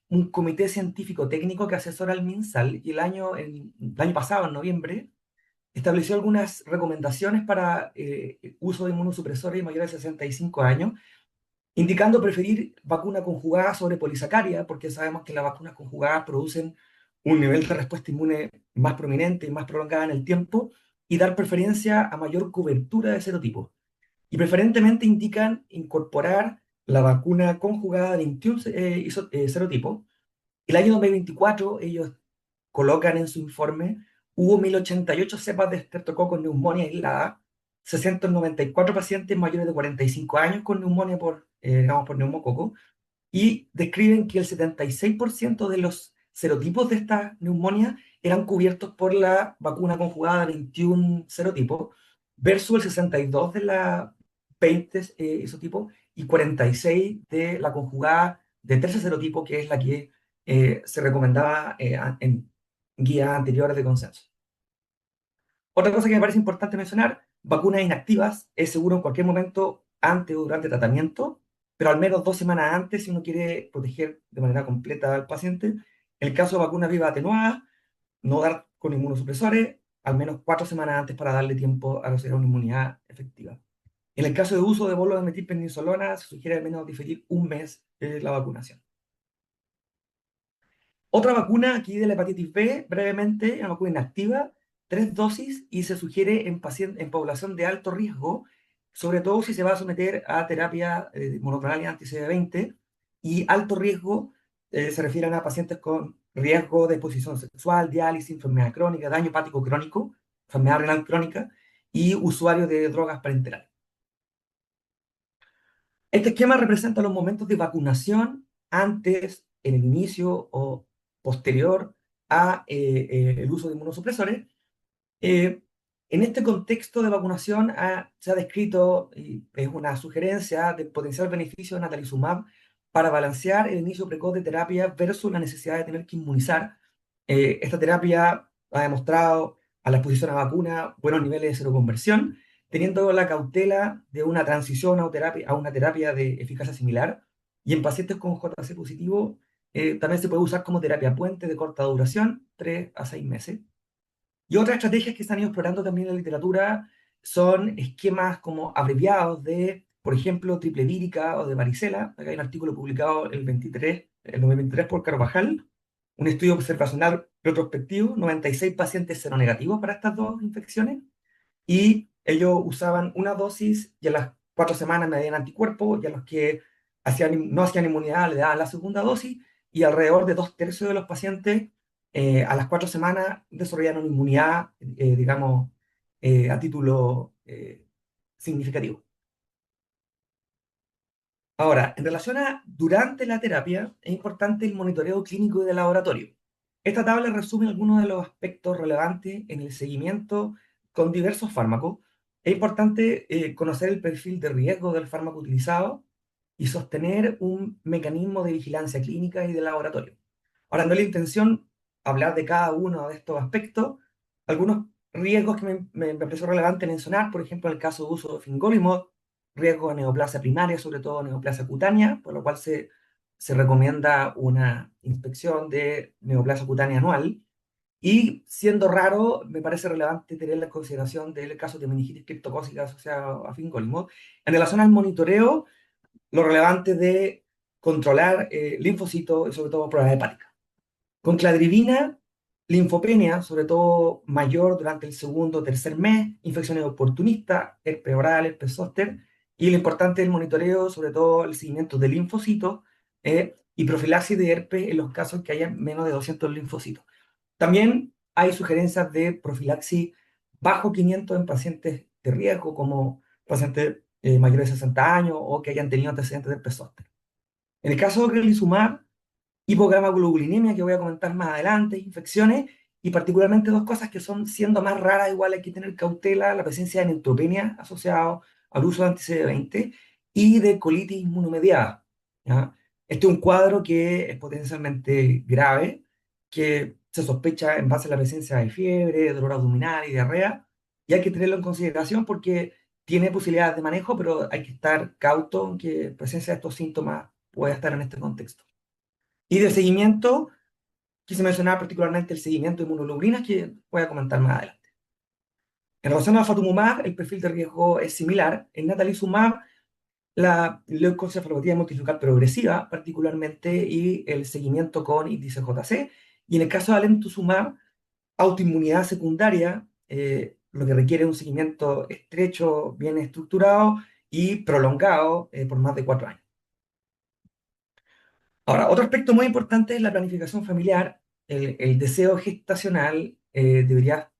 un comité científico técnico que asesora al MinSal, y el año pasado, en noviembre, estableció algunas recomendaciones para uso de inmunosupresores mayores de 65 años, indicando preferir vacuna conjugada sobre polisacária, porque sabemos que las vacunas conjugadas producen un nivel de respuesta inmune más prominente y más prolongada en el tiempo, y dar preferencia a mayor cobertura de serotipo. Y preferentemente indican incorporar la vacuna conjugada de 21 serotipos. El año 2024 ellos colocan en su informe, hubo 1088 cepas de Streptococcus pneumoniae aislada, 694 pacientes mayores de 45 años con neumonía por neumococo, y describen que el 76% de los serotipos de esta neumonía eran cubiertos por la vacuna conjugada de 21 serotipos, versus el 62 de la 20 isotipos y 46 de la conjugada de 13 serotipos, que es la que se recomendaba en guías anteriores de consenso. Otra cosa que me parece importante mencionar, vacunas inactivas es seguro en cualquier momento antes o durante el tratamiento, pero al menos 2 semanas antes si uno quiere proteger de manera completa al paciente. En el caso de vacunas vivas atenuadas, no dar con inmunosupresores, al menos 4 semanas antes para darle tiempo a lograr una inmunidad efectiva. En el caso de uso de bolos de metilprednisolona, se sugiere al menos diferir 1 mes la vacunación. Otra vacuna aquí de la hepatitis B, brevemente, una vacuna inactiva, 3 dosis, y se sugiere en población de alto riesgo, sobre todo si se va a someter a terapia monoclonal anti-CD20, y alto riesgo se refieren a pacientes con riesgo de exposición sexual, diálisis, enfermedad crónica, daño hepático crónico, enfermedad renal crónica, y usuarios de drogas parenterales. Este esquema representa los momentos de vacunación antes, en el inicio o posterior a el uso de inmunosupresores. En este contexto de vacunación se ha descrito, y es una sugerencia, del potencial beneficio de natalizumab para balancear el inicio precoz de terapia versus la necesidad de tener que inmunizar. Esta terapia ha demostrado a la exposición a vacuna buenos niveles de seroconversión, teniendo la cautela de una transición a una terapia de eficacia similar. Y en pacientes con JC positivo también se puede usar como terapia puente de corta duración, 3 a 6 meses. Y otras estrategias que se han ido explorando también en la literatura son esquemas como abreviados de, por ejemplo, triple vírica o de varicela. Acá hay un artículo publicado el 2023 por Carvajal, un estudio observacional retrospectivo, 96 pacientes seronegativos para estas dos infecciones, y ellos usaban una dosis y a las 4 semanas medían anticuerpos, y a los que no hacían inmunidad le daban la segunda dosis, y alrededor de 2/3 de los pacientes a las 4 semanas desarrollaron inmunidad, digamos, a título significativo. Ahora, en relación a durante la terapia, es importante el monitoreo clínico y de laboratorio. Esta tabla resume algunos de los aspectos relevantes en el seguimiento con diversos fármacos. Es importante conocer el perfil de riesgo del fármaco utilizado y sostener un mecanismo de vigilancia clínica y de laboratorio. Ahora, no es la intención hablar de cada uno de estos aspectos. Algunos riesgos que me pareció relevante mencionar, por ejemplo, en el caso de uso de fingolimod, riesgo de neoplasia primaria, sobre todo neoplasia cutánea, por lo cual se recomienda una inspección de neoplasia cutánea anual. Y siendo raro, me parece relevante tener en consideración del caso de meningitis criptocócica asociada a fingolimod. En relación al monitoreo, lo relevante de controlar linfocitos y sobre todo pruebas hepáticas. Con cladribina, linfopenia, sobre todo mayor durante el segundo o tercer mes, infecciones oportunistas, herpes oral, herpes zóster, y lo importante del monitoreo, sobre todo el seguimiento de linfocitos y profilaxis de herpes en los casos que haya menos de 200 linfocitos. También hay sugerencias de profilaxis bajo 500 en pacientes de riesgo, como pacientes mayores de 60 años o que hayan tenido antecedentes de herpes zóster. En el caso de ocrelizumab, hipogamaglobulinemia, que voy a comentar más adelante, infecciones, y particularmente dos cosas que son, siendo más raras, igual hay que tener cautela: la presencia de neutropenia asociada al uso de anti-CD20 y de colitis inmunomediada, ¿ya? Este es un cuadro que es potencialmente grave, que se sospecha en base a la presencia de fiebre, dolor abdominal y diarrea, y hay que tenerlo en consideración porque tiene posibilidades de manejo, pero hay que estar cauto en que presencia de estos síntomas pueda estar en este contexto. Y de seguimiento, quise mencionar particularmente el seguimiento de inmunoglobulinas, que voy a comentar más adelante. En relación a fatumumab, el perfil de riesgo es similar. En natalizumab, la leucoencefalopatía multifocal progresiva, particularmente, y el seguimiento con índice JC. Y en el caso de alemtuzumab, autoinmunidad secundaria, lo que requiere un seguimiento estrecho, bien estructurado y prolongado por más de 4 años. Ahora, otro aspecto muy importante es la planificación familiar. El deseo gestacional debería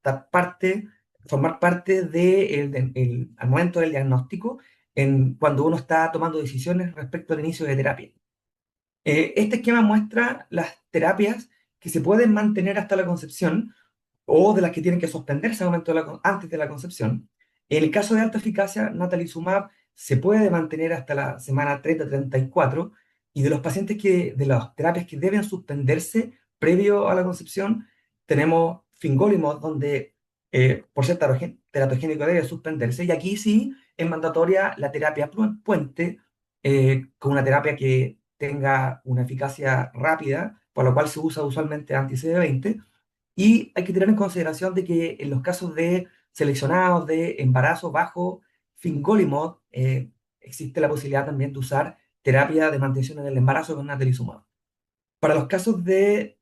formar parte al momento del diagnóstico, cuando uno está tomando decisiones respecto al inicio de terapia. Este esquema muestra las terapias que se pueden mantener hasta la concepción o de las que tienen que suspenderse antes de la concepción. En el caso de alta eficacia, natalizumab se puede mantener hasta la semana 30-34, y de los pacientes de las terapias que deben suspenderse previo a la concepción, tenemos fingolimod, donde por ser teratogénico debe suspenderse, y aquí sí es mandatoria la terapia puente, con una terapia que tenga una eficacia rápida, por lo cual se usa usualmente anti-CD20. Y hay que tener en consideración de que en los casos de seleccionados de embarazo bajo fingolimod, existe la posibilidad también de usar terapia de mantención en el embarazo con natalizumab. Para los casos de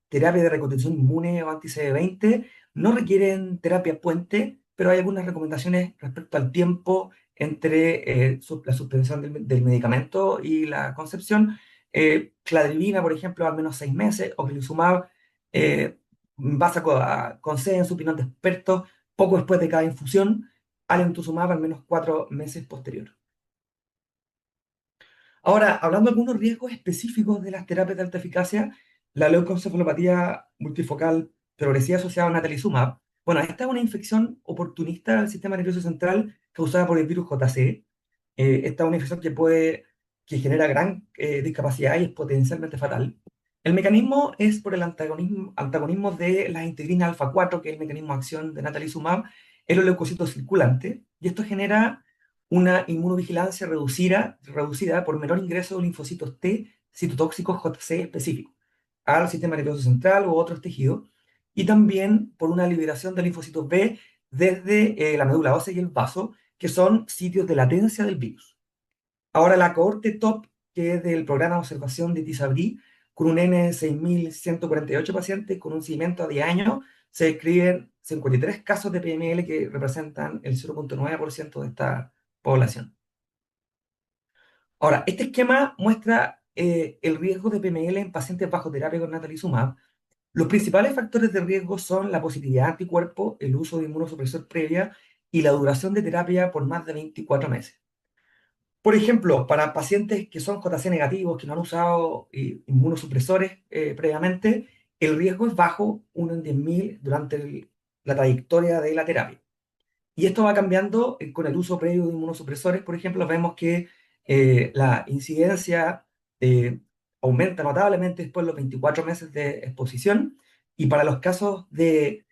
terapia de reconstrucción inmune o anti-CD20, no requieren terapia puente, pero hay algunas recomendaciones respecto al tiempo entre la suspensión del medicamento y la concepción. Cladribina, por ejemplo, al menos 6 meses, o ocrelizumab, basa con C en su opinión de expertos, poco después de cada infusión. Alemtuzumab al menos 4 meses posterior. Ahora, hablando de algunos riesgos específicos de las terapias de alta eficacia, la leucoencefalopatía multifocal progresiva asociada a natalizumab. Bueno, esta es una infección oportunista del sistema nervioso central causada por el virus JC. Esta es una infección que genera gran discapacidad y es potencialmente fatal. El mecanismo es por el antagonismo de la integrinas alfa 4, que es el mecanismo de acción de natalizumab, en los leucocitos circulantes. y esto genera una inmunovigilancia reducida por menor ingreso de linfocitos T citotóxicos JC específicos al sistema nervioso central u otros tejidos, y también por una liberación de linfocitos B desde la médula ósea y el vaso, que son sitios de latencia del virus. Ahora, la cohorte top, que es del programa de observación de TISABRI, con un N de 6.148 pacientes con un seguimiento a 10 años, se describen 53 casos de PML que representan el 0,9% de esta población. Ahora, este esquema muestra el riesgo de PML en pacientes bajo terapia con natalizumab. Los principales factores de riesgo son la positividad de anticuerpos, el uso de inmunosupresor previa y la duración de terapia por más de 24 meses. Por ejemplo, para pacientes que son JC negativos, que no han usado inmunosupresores previamente, el riesgo es bajo, 1 en 10.000 durante la trayectoria de la terapia. Y esto va cambiando con el uso previo de inmunosupresores. Por ejemplo, vemos que la incidencia aumenta notablemente después de los 24 meses de exposición. Y para los casos de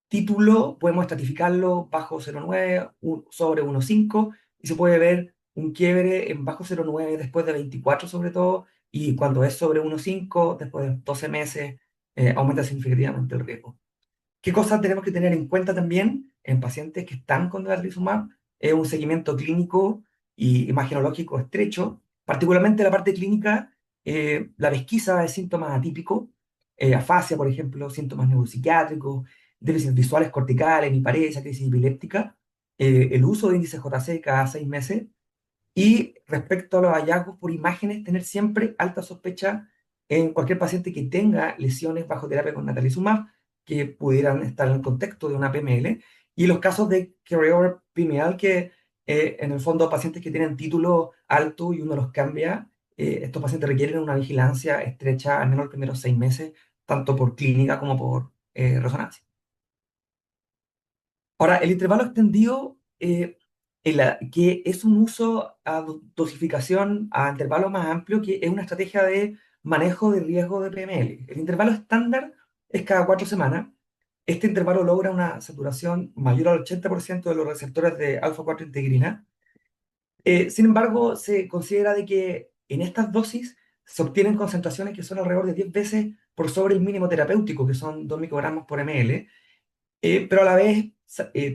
título, podemos estratificarlo bajo 0,9 sobre 1,5, y se puede ver un quiebre en bajo 0,9 después de 24 sobre todo, y cuando es sobre 1,5, después de 12 meses, aumenta significativamente el riesgo. ¿Qué cosas tenemos que tener en cuenta también en pacientes que están con natalizumab? Es un seguimiento clínico y imagenológico estrecho, particularmente la parte clínica, la pesquisa de síntomas atípicos, afasia, por ejemplo, síntomas neuropsiquiátricos, déficits visuales corticales, hemiparesia, crisis epiléptica, el uso de índice JC cada 6 meses, y respecto a los hallazgos por imágenes, tener siempre alta sospecha en cualquier paciente que tenga lesiones bajo terapia con natalizumab que pudieran estar en el contexto de una PML, y los casos de carryover pineal, que en el fondo pacientes que tienen título alto y uno los cambia, estos pacientes requieren una vigilancia estrecha al menos los primeros 6 meses, tanto por clínica como por resonancia. Ahora, el intervalo extendido, que es un uso a dosificación a intervalo más amplio, que es una estrategia de manejo de riesgo de PML. El intervalo estándar es cada 4 semanas. Este intervalo logra una saturación mayor al 80% de los receptores de alfa-4 integrina. Sin embargo, se considera de que en estas dosis se obtienen concentraciones que son alrededor de 10 veces por sobre el mínimo terapéutico, que son 2 microgramos por ml, pero a la vez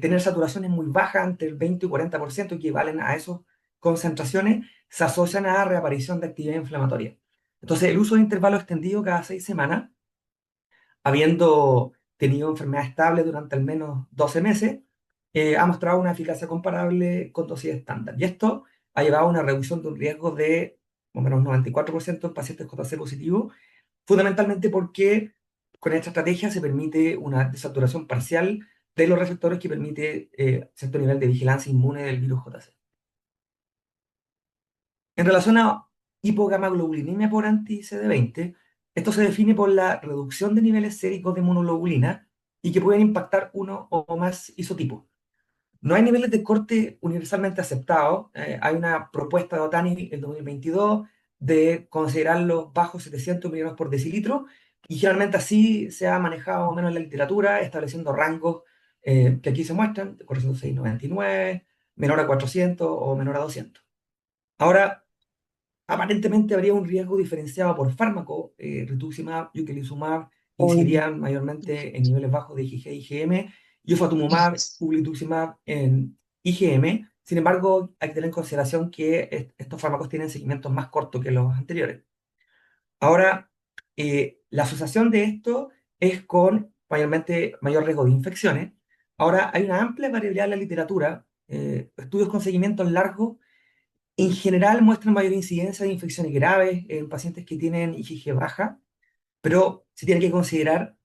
tener saturaciones muy bajas, entre el 20 y 40%, equivalen a esas concentraciones, se asocian a reaparición de actividad inflamatoria. Entonces, el uso de intervalo extendido cada 6 semanas, habiendo tenido enfermedad estable durante al menos 12 meses, ha mostrado una eficacia comparable con dosis estándar. Y esto ha llevado a una reducción de un riesgo de más o menos 94% en pacientes JC positivos, fundamentalmente porque con esta estrategia se permite una desaturación parcial de los receptores que permite cierto nivel de vigilancia inmune del virus JC. En relación a hipogamaglobulinemia por anti-CD20, esto se define por la reducción de niveles séricos de inmunoglobulina y que pueden impactar uno o más isotipos. No hay niveles de corte universalmente aceptados. Hay una propuesta de Otani en 2022 de considerarlos bajo 700 miligramos por decilitro, y generalmente así se ha manejado más o menos en la literatura, estableciendo rangos que aquí se muestran, 406,99, menor a 400 o menor a 200. Ahora, aparentemente habría un riesgo diferenciado por fármaco. Rituximab y ukelizumab incidirían mayormente en niveles bajos de IgG, IgM, y ofatumumab, ublituximab en IgM. Sin embargo, hay que tener en consideración que estos fármacos tienen seguimientos más cortos que los anteriores. Ahora, la asociación de esto es con mayormente mayor riesgo de infecciones. Ahora, hay una amplia variabilidad en la literatura. Estudios con seguimientos largos en general muestran mayor incidencia de infecciones graves en pacientes que tienen IgG baja, pero se tiene que considerar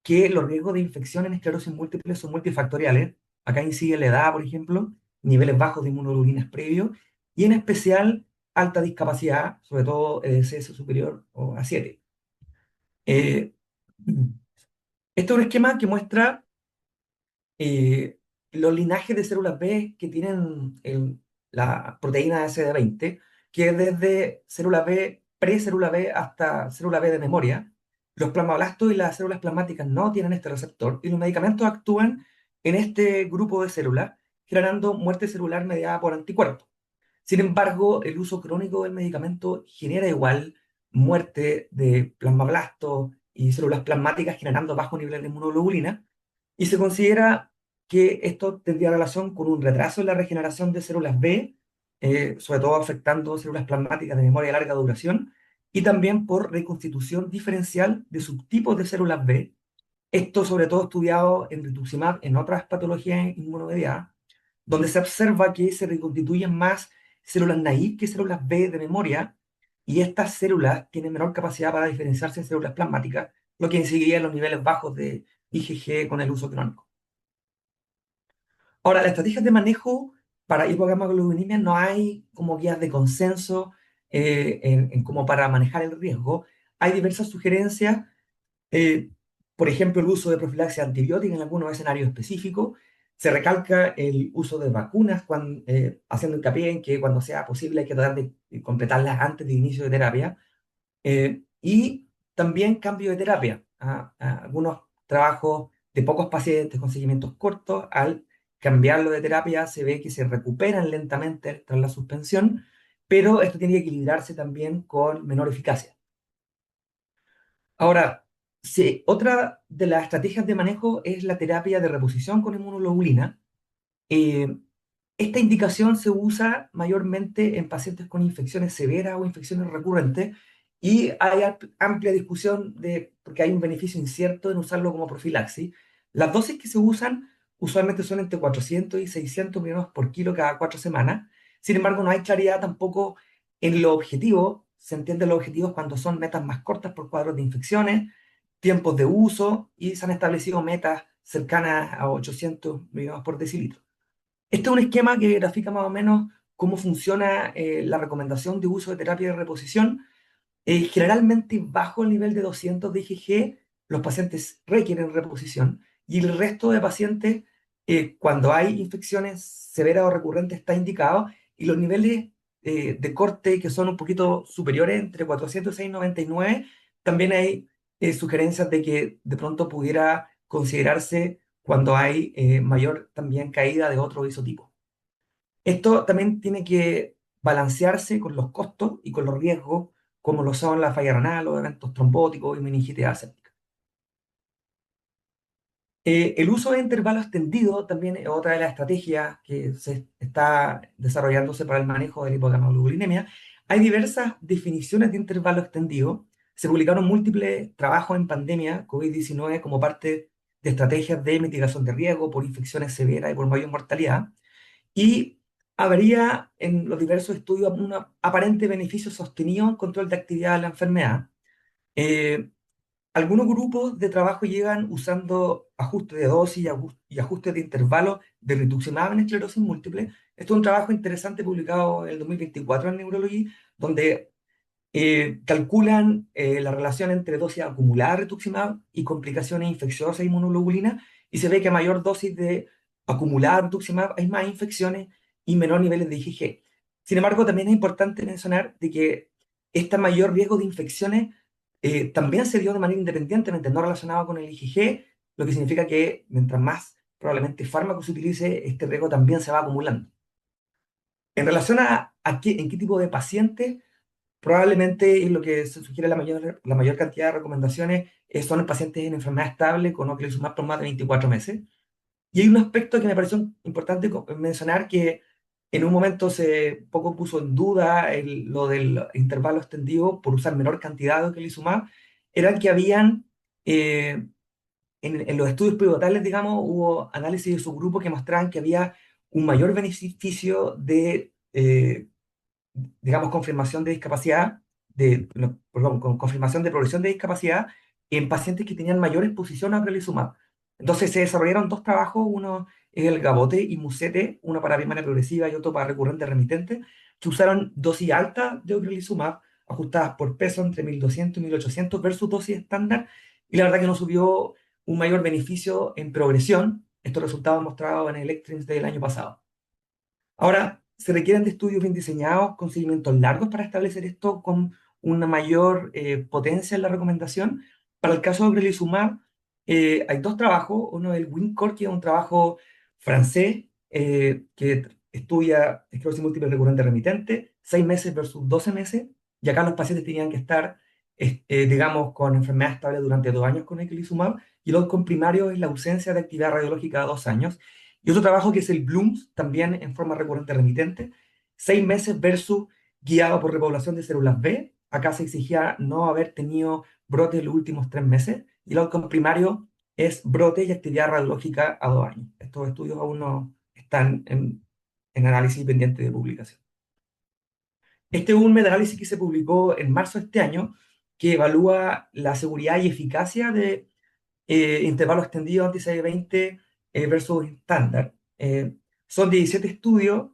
que los riesgos de infección en esclerosis múltiple son multifactoriales. Acá incide la edad, por ejemplo, niveles bajos de inmunoglobulinas previos, y en especial alta discapacidad, sobre todo EDSS superior o a 7. Este es un esquema que muestra los linajes de células B que tienen la proteína CD20, que es desde célula B, pre-célula B hasta célula B de memoria. Los plasmablastos y las células plasmáticas no tienen este receptor, y los medicamentos actúan en este grupo de células, generando muerte celular mediada por anticuerpos. Sin embargo, el uso crónico del medicamento genera igual muerte de plasmablastos y células plasmáticas generando bajos niveles de inmunoglobulina, y se considera que esto tendría relación con un retraso en la regeneración de células B, sobre todo afectando células plasmáticas de memoria de larga duración, y también por reconstitución diferencial de subtipos de células B. Esto sobre todo estudiado en rituximab en otras patologías inmunomediadas, donde se observa que se reconstituyen más células naive que células B de memoria, y estas células tienen menor capacidad para diferenciarse en células plasmáticas, lo que incidiría en los niveles bajos de IgG con el uso crónico. Ahora, las estrategias de manejo para hipogammaglobulinemia no hay como guías de consenso como para manejar el riesgo. Hay diversas sugerencias, eh, por ejemplo, el uso de profilaxis antibiótica en algunos escenarios específicos. Se recalca el uso de vacunas, haciendo hincapié en que cuando sea posible hay que tratar de completarlas antes del inicio de terapia. Y también cambio de terapia. Algunos trabajos de pocos pacientes con seguimientos cortos, al cambiarlo de terapia se ve que se recuperan lentamente tras la suspensión, pero esto tiene que equilibrarse también con menor eficacia. Ahora, otra de las estrategias de manejo es la terapia de reposición con inmunoglobulina. Eh, Esta indicación se usa mayormente en pacientes con infecciones severas o infecciones recurrentes, y hay amplia discusión porque hay un beneficio incierto en usarlo como profilaxis. Las dosis que se usan usualmente son entre 400 y 600 miligramos por kilo cada 4 semanas. Sin embargo, no hay claridad tampoco en lo objetivo. Se entienden los objetivos cuando son metas más cortas por cuadros de infecciones, tiempos de uso, y se han establecido metas cercanas a 800 miligramos por decilitro. Este es un esquema que grafica más o menos cómo funciona la recomendación de uso de terapia de reposición. Generalmente bajo el nivel de 200 de IgG, los pacientes requieren reposición, y el resto de pacientes, cuando hay infecciones severas o recurrentes, está indicado, y los niveles de corte que son un poquito superiores, entre 400 y 699, también hay sugerencias de que de pronto pudiera considerarse cuando hay mayor también caída de otro isotipo. Esto también tiene que balancearse con los costos y con los riesgos, como lo son la falla renal, los eventos trombóticos y meningitis aséptica. El uso de intervalo extendido también es otra de las estrategias que se está desarrollándose para el manejo de la hipogammaglobulinemia. Hay diversas definiciones de intervalo extendido. Se publicaron múltiples trabajos en pandemia COVID-19 como parte de estrategias de mitigación de riesgo por infecciones severas y por mayor mortalidad. Y habría en los diversos estudios un aparente beneficio sostenido en control de actividad de la enfermedad. Eh, Algunos grupos de trabajo llegan usando ajustes de dosis y ajustes de intervalo de rituximab en esclerosis múltiple. Esto es un trabajo interesante publicado en el 2024 en Neurology, donde calculan la relación entre dosis acumulada de rituximab y complicaciones infecciosas e inmunoglobulina, y se ve que a mayor dosis de acumulada rituximab hay más infecciones y menor niveles de IgG. Sin embargo, también es importante mencionar de que este mayor riesgo de infecciones también se dio de manera independientemente, no relacionado con el IgG, lo que significa que mientras más probablemente fármaco se utilice, este riesgo también se va acumulando. En relación en qué tipo de pacientes, probablemente lo que se sugiere la mayor cantidad de recomendaciones son en pacientes en enfermedad estable con ocrelizumab por más de 24 meses. Y hay un aspecto que me pareció importante mencionar, que en un momento se poco puso en duda lo del intervalo extendido por usar menor cantidad de ocrelizumab, era que habían, en los estudios pivotales, digamos, hubo análisis de subgrupos que mostraban que había un mayor beneficio de digamos, confirmación de discapacidad, perdón, con confirmación de progresión de discapacidad en pacientes que tenían mayor exposición a ocrelizumab. Entonces se desarrollaron dos trabajos, uno es el Gabote y Musete, uno para primaria progresiva y otro para recurrente remitente, que usaron dosis alta de ocrelizumab ajustadas por peso entre 1200 y 1800 versus dosis estándar, y la verdad que no subió un mayor beneficio en progresión. Estos resultados mostrados en el ECTRIMS del año pasado. Ahora, se requieren de estudios bien diseñados, con seguimientos largos, para establecer esto con una mayor potencia en la recomendación. Para el caso de ocrelizumab, hay dos trabajos. Uno es el WinCore, que es un trabajo francés, que estudia esclerosis múltiple recurrente remitente, 6 meses versus 12 meses, y acá los pacientes tenían que estar, digamos, con enfermedad estable durante 2 años con eculizumab, y el outcome primario es la ausencia de actividad radiológica a 2 años. Y otro trabajo que es el Blooms, también en forma recurrente remitente, 6 meses versus guiado por repoblación de células B. Acá se exigía no haber tenido brotes en los últimos 3 meses, y el outcome primario es brote y actividad radiológica a 2 años. Estos estudios aún no están en análisis pendiente de publicación. Este es un metaanálisis que se publicó en marzo de este año, que evalúa la seguridad y eficacia de intervalo extendido anti-CD20 versus estándar. Son 17 estudios.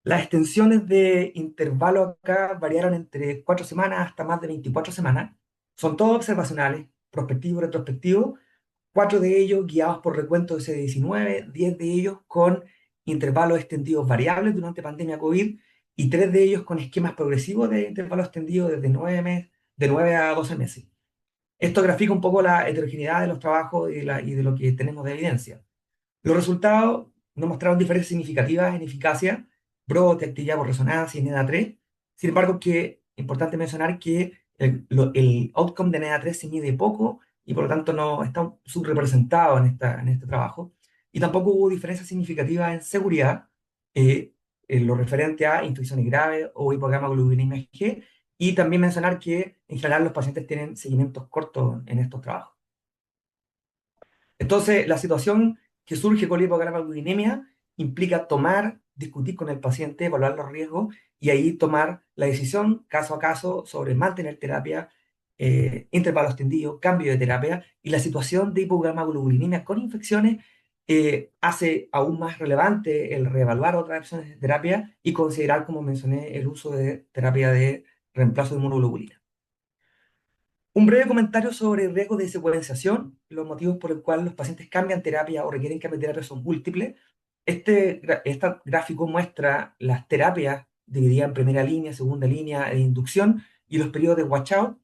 Las extensiones de intervalo acá variaron entre 4 semanas hasta más de 24 semanas. Son todos observacionales, prospectivos, retrospectivos. 4 de ellos guiados por recuento de CD19, 10 de ellos con intervalos extendidos variables durante pandemia COVID y 3 de ellos con esquemas progresivos de intervalo extendido desde 9 a 12 meses. Esto grafica un poco la heterogeneidad de los trabajos y de lo que tenemos de evidencia. Los resultados no mostraron diferencias significativas en eficacia, brote, actividad por resonancia y NEDA3. Sin embargo, es importante mencionar que el outcome de NEDA3 se mide poco y por lo tanto no está subrepresentado en este trabajo. Y tampoco hubo diferencias significativas en seguridad en lo referente a infecciones graves o hipogammaglobulinemia G. Y también mencionar que en general los pacientes tienen seguimientos cortos en estos trabajos. Entonces, la situación que surge con la hipogammaglobulinemia implica discutir con el paciente, evaluar los riesgos y ahí tomar la decisión caso a caso sobre mantener terapia, intervalo extendido, cambio de terapia, y la situación de hipogammaglobulinemia con infecciones hace aún más relevante el reevaluar otras opciones de terapia y considerar, como mencioné, el uso de terapia de reemplazo de inmunoglobulina. Un breve comentario sobre el riesgo de secuenciación. Los motivos por los cuales los pacientes cambian terapia o requieren cambio de terapia son múltiples. Este gráfico muestra las terapias divididas en primera línea, segunda línea e inducción y los periodos de washout.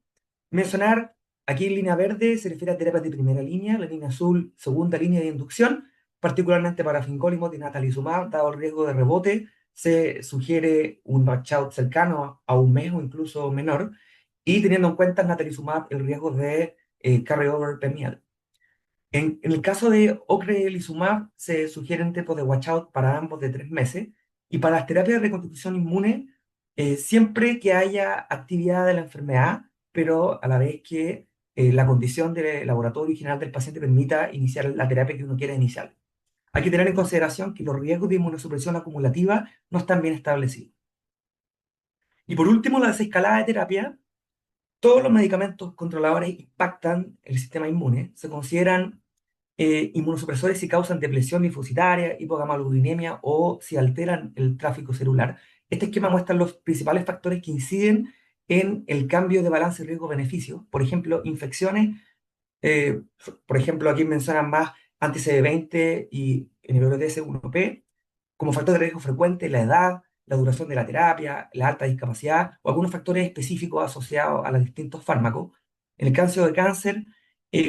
Mencionar, aquí en línea verde se refiere a terapias de primera línea, la línea azul, segunda línea de inducción, particularmente para fingolimod y natalizumab, dado el riesgo de rebote, se sugiere un washout cercano a 1 mes o incluso menor, y teniendo en cuenta natalizumab el riesgo de carryover permeable. En el caso de ocrelizumab se sugieren tiempos de washout para ambos de 3 meses, y para las terapias de reconstitución inmune, siempre que haya actividad de la enfermedad, pero a la vez que la condición del laboratorio original del paciente permita iniciar la terapia que uno quiera iniciar. Hay que tener en consideración que los riesgos de inmunosupresión acumulativa no están bien establecidos. Y por último, la desescalada de terapia. Todos los medicamentos controladores impactan el sistema inmune. Se consideran inmunosupresores si causan depresión linfocitaria, hipogammaglobulinemia o si alteran el tráfico celular. Este esquema muestra los principales factores que inciden en el cambio de balance riesgo-beneficio. Por ejemplo, infecciones. Por ejemplo, aquí mencionan más anti-CD20 y inhibidores de S1P. Como factor de riesgo frecuente, la edad, la duración de la terapia, la alta discapacidad o algunos factores específicos asociados a los distintos fármacos. En el caso de cáncer,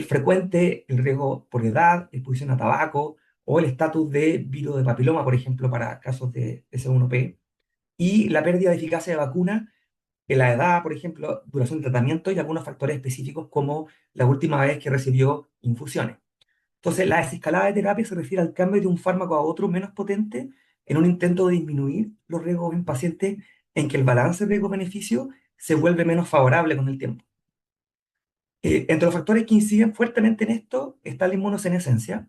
frecuente el riesgo por edad, exposición a tabaco o el estatus de virus de papiloma, por ejemplo, para casos de S1P. Y la pérdida de eficacia de vacuna, la edad, por ejemplo, duración de tratamiento y algunos factores específicos como la última vez que recibió infusiones. Entonces, la desescalada de terapia se refiere al cambio de un fármaco a otro menos potente en un intento de disminuir los riesgos en pacientes en que el balance riesgo-beneficio se vuelve menos favorable con el tiempo. Entre los factores que inciden fuertemente en esto está la inmunosenescencia.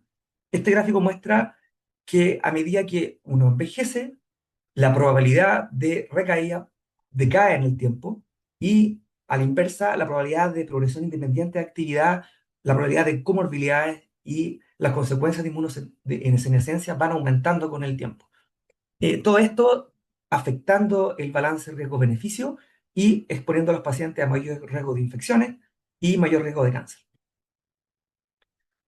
Este gráfico muestra que a medida que uno envejece, la probabilidad de recaída decae en el tiempo y a la inversa, la probabilidad de progresión independiente de actividad, la probabilidad de comorbilidades y las consecuencias de inmunosenescencia van aumentando con el tiempo. Todo esto afectando el balance riesgo-beneficio y exponiendo a los pacientes a mayor riesgo de infecciones y mayor riesgo de cáncer.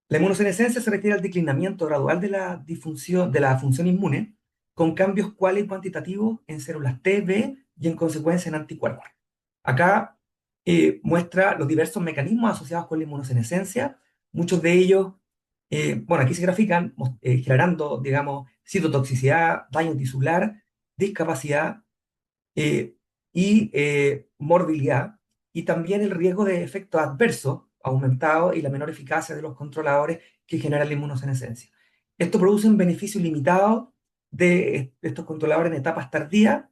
La inmunosenescencia se refiere al declinamiento gradual de la función inmune con cambios cuales y cuantitativos en células T, B y en consecuencia en anticuerpos. Acá muestra los diversos mecanismos asociados con la inmunosenescencia. Muchos de ellos Bueno, aquí se grafican generando, digamos, citotoxicidad, daño tisular, discapacidad eh, y morbilidad, y también el riesgo de efectos adversos aumentado y la menor eficacia de los controladores que generan la inmunosenescencia. Esto produce un beneficio limitado de estos controladores en etapas tardías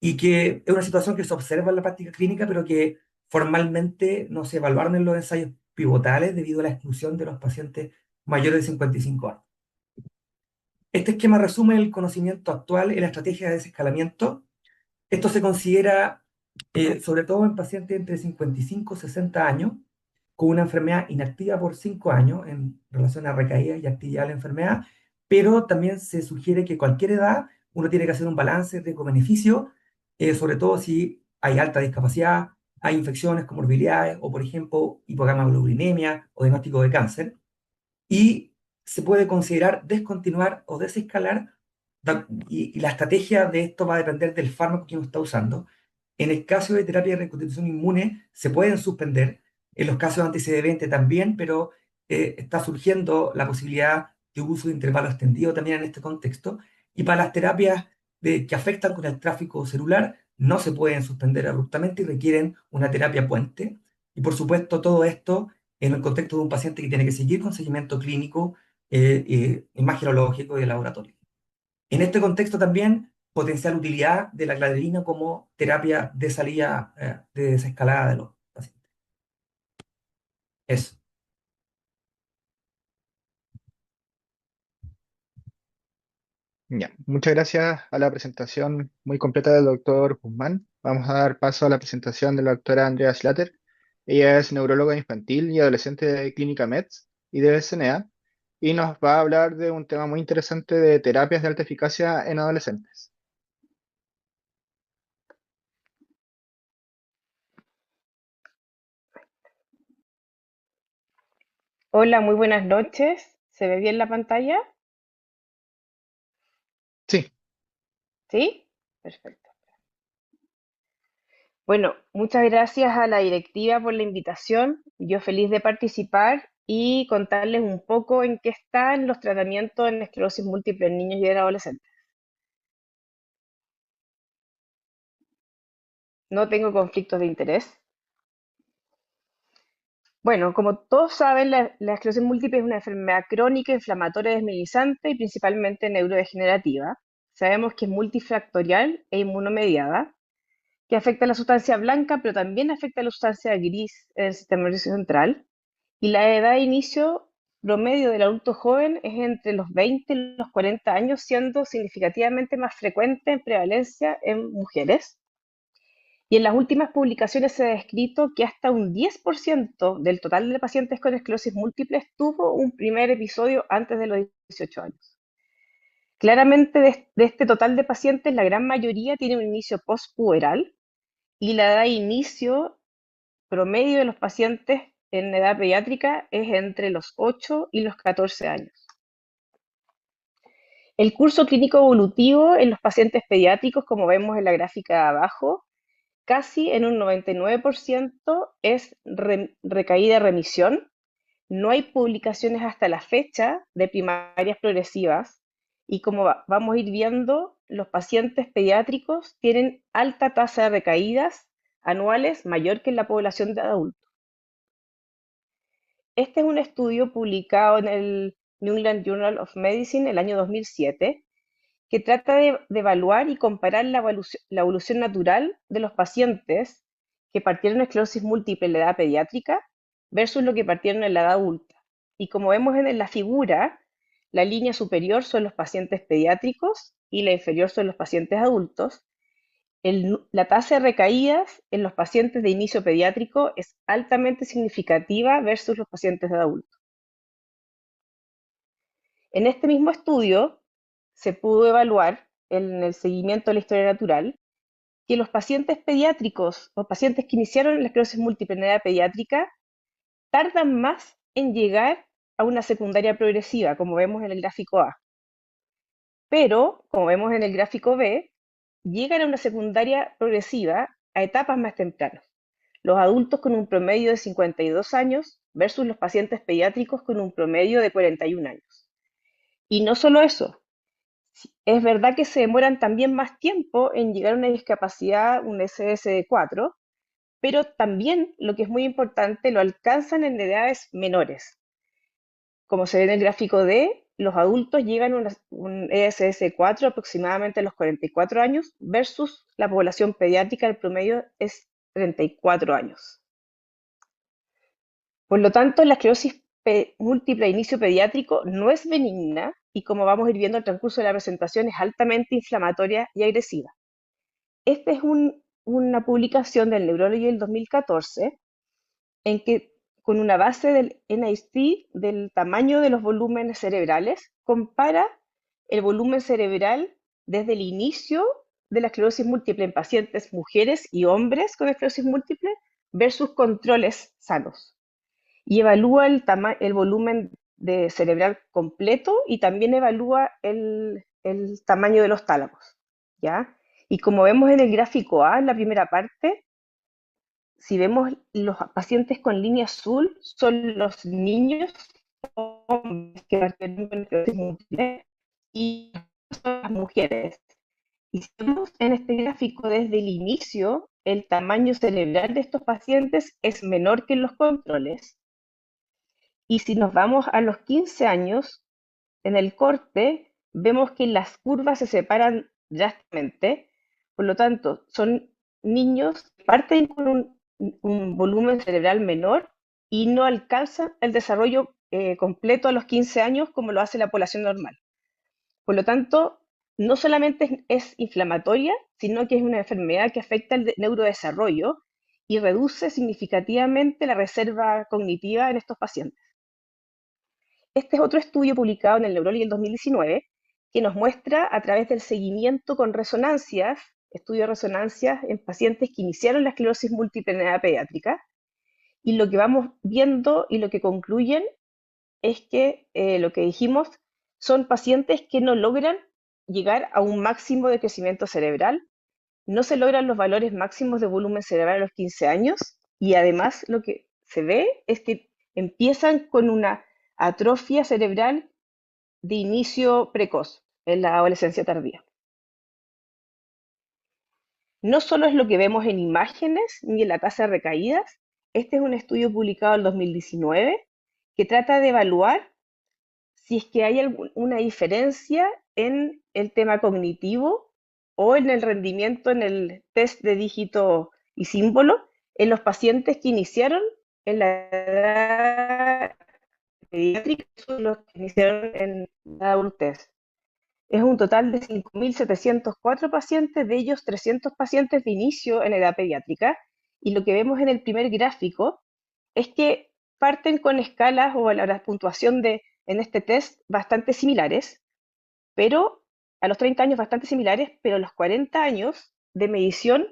y que es una situación que se observa en la práctica clínica, pero que formalmente no se evaluaron en los ensayos pivotales debido a la exclusión de los pacientes mayores de 55 años. Este esquema resume el conocimiento actual en la estrategia de desescalamiento. Esto se considera sobre todo en pacientes entre 55 y 60 años, con una enfermedad inactiva por 5 años en relación a recaída y actividad de la enfermedad, pero también se sugiere que cualquier edad uno tiene que hacer un balance riesgo-beneficio, sobre todo si hay alta discapacidad, hay infecciones, comorbilidades o, por ejemplo, hipogamaglobulinemia o diagnóstico de cáncer, y se puede considerar descontinuar o desescalar, y la estrategia de esto va a depender del fármaco que uno está usando. En el caso de terapia de reconstitución inmune se pueden suspender, en los casos de anti-CD20 también, pero está surgiendo la posibilidad de uso de intervalo extendido también en este contexto, y para las terapias que afectan con el tráfico celular no se pueden suspender abruptamente y requieren una terapia puente. Y por supuesto todo esto en el contexto de un paciente que tiene que seguir con seguimiento clínico, imagenologíco y de laboratorio. En este contexto también, potencial utilidad de la cladribina como terapia de salida, de desescalada de los pacientes. Eso. Ya, muchas gracias a la presentación muy completa del doctor Guzmán. Vamos a dar paso a la presentación de la doctora Andrea Schlatter. Ella es neuróloga infantil y adolescente de Clínica MEDS y de SNA y nos va a hablar de un tema muy interesante de terapias de alta eficacia en adolescentes. Hola, muy buenas noches. ¿Se ve bien la pantalla? Sí, ¿Sí? Perfecto. Bueno, muchas gracias a la directiva por la invitación. Yo feliz de participar y contarles un poco en qué están los tratamientos en esclerosis múltiple en niños y en adolescentes. No tengo conflictos de interés. Bueno, como todos saben, la esclerosis múltiple es una enfermedad crónica, inflamatoria, desminimizante y principalmente neurodegenerativa. Sabemos que es multifactorial e inmunomediada, que afecta a la sustancia blanca, pero también afecta a la sustancia gris en el sistema nervioso central. Y la edad de inicio promedio del adulto joven es entre los 20 y los 40 años, siendo significativamente más frecuente en prevalencia en mujeres. Y en las últimas publicaciones se ha descrito que hasta un 10% del total de pacientes con esclerosis múltiple tuvo un primer episodio antes de los 18 años. Claramente de este total de pacientes, la gran mayoría tiene un inicio postpuberal y la edad de inicio promedio de los pacientes en edad pediátrica es entre los 8 y los 14 años. El curso clínico evolutivo en los pacientes pediátricos, como vemos en la gráfica de abajo, casi en un 99% es recaída-remisión. No hay publicaciones hasta la fecha de primarias progresivas y como vamos a ir viendo, los pacientes pediátricos tienen alta tasa de recaídas anuales mayor que en la población de adultos. Este es un estudio publicado en el New England Journal of Medicine el año 2007 que trata de evaluar y comparar la evolución natural de los pacientes que partieron de esclerosis múltiple en la edad pediátrica versus lo que partieron en la edad adulta. Y como vemos en la figura, la línea superior son los pacientes pediátricos y la inferior son los pacientes adultos. La tasa de recaídas en los pacientes de inicio pediátrico es altamente significativa versus los pacientes de adultos. En este mismo estudio se pudo evaluar en el seguimiento de la historia natural que los pacientes pediátricos o pacientes que iniciaron la esclerosis múltiple en edad pediátrica tardan más en llegar a una secundaria progresiva, como vemos en el gráfico A. Pero, como vemos en el gráfico B, llegan a una secundaria progresiva a etapas más tempranas. Los adultos con un promedio de 52 años versus los pacientes pediátricos con un promedio de 41 años. Y no solo eso, es verdad que se demoran también más tiempo en llegar a una discapacidad, un SSD4, pero también, lo que es muy importante, lo alcanzan en edades menores. Como se ve en el gráfico D, los adultos llegan a un ESS4 aproximadamente a los 44 años versus la población pediátrica, el promedio es 34 años. Por lo tanto, la esclerosis múltiple de inicio pediátrico no es benigna y, como vamos a ir viendo al transcurso de la presentación, es altamente inflamatoria y agresiva. Esta es una publicación del Neurology del 2014 en que, con una base del NIST del tamaño de los volúmenes cerebrales, compara el volumen cerebral desde el inicio de la esclerosis múltiple en pacientes mujeres y hombres con esclerosis múltiple versus controles sanos. Y evalúa el volumen cerebral completo y también evalúa el tamaño de los tálamos, ¿ya? Y como vemos en el gráfico A, en la primera parte, si vemos los pacientes con línea azul, son los niños hombres que partieron con esclerosis múltiple y son las mujeres. Y si vemos en este gráfico desde el inicio, el tamaño cerebral de estos pacientes es menor que en los controles. Y si nos vamos a los 15 años, en el corte, vemos que las curvas se separan drásticamente. Por lo tanto, son niños que parten con un volumen cerebral menor y no alcanzan el desarrollo completo a los 15 años como lo hace la población normal. Por lo tanto, no solamente es inflamatoria, sino que es una enfermedad que afecta el neurodesarrollo y reduce significativamente la reserva cognitiva en estos pacientes. Este es otro estudio publicado en el Neurology del 2019 que nos muestra, a través del seguimiento con resonancias, estudio de resonancias en pacientes que iniciaron la esclerosis múltiple en edad pediátrica, y lo que vamos viendo y lo que concluyen es que lo que dijimos son pacientes que no logran llegar a un máximo de crecimiento cerebral, no se logran los valores máximos de volumen cerebral a los 15 años, y además lo que se ve es que empiezan con una atrofia cerebral de inicio precoz en la adolescencia tardía. No solo es lo que vemos en imágenes ni en la tasa de recaídas, este es un estudio publicado en 2019 que trata de evaluar si es que hay alguna diferencia en el tema cognitivo o en el rendimiento en el test de dígito y símbolo en los pacientes que iniciaron en la edad pediátrica, son los que iniciaron en la adultez. Es un total de 5.704 pacientes, de ellos 300 pacientes de inicio en edad pediátrica, y lo que vemos en el primer gráfico es que parten con escalas o la puntuación en este test bastante similares, pero a los 30 años bastante similares, pero a los 40 años de medición,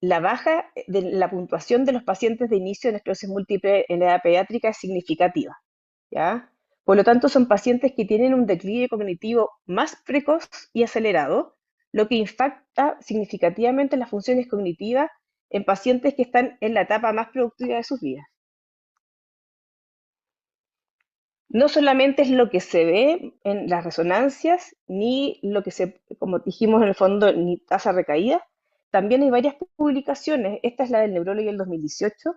la baja de la puntuación de los pacientes de inicio en esclerosis múltiple en edad pediátrica es significativa, ¿ya? Por lo tanto, son pacientes que tienen un declive cognitivo más precoz y acelerado, lo que impacta significativamente las funciones cognitivas en pacientes que están en la etapa más productiva de sus vidas. No solamente es lo que se ve en las resonancias, ni lo que como dijimos en el fondo, ni tasa de recaída. También hay varias publicaciones, esta es la del Neurology del 2018,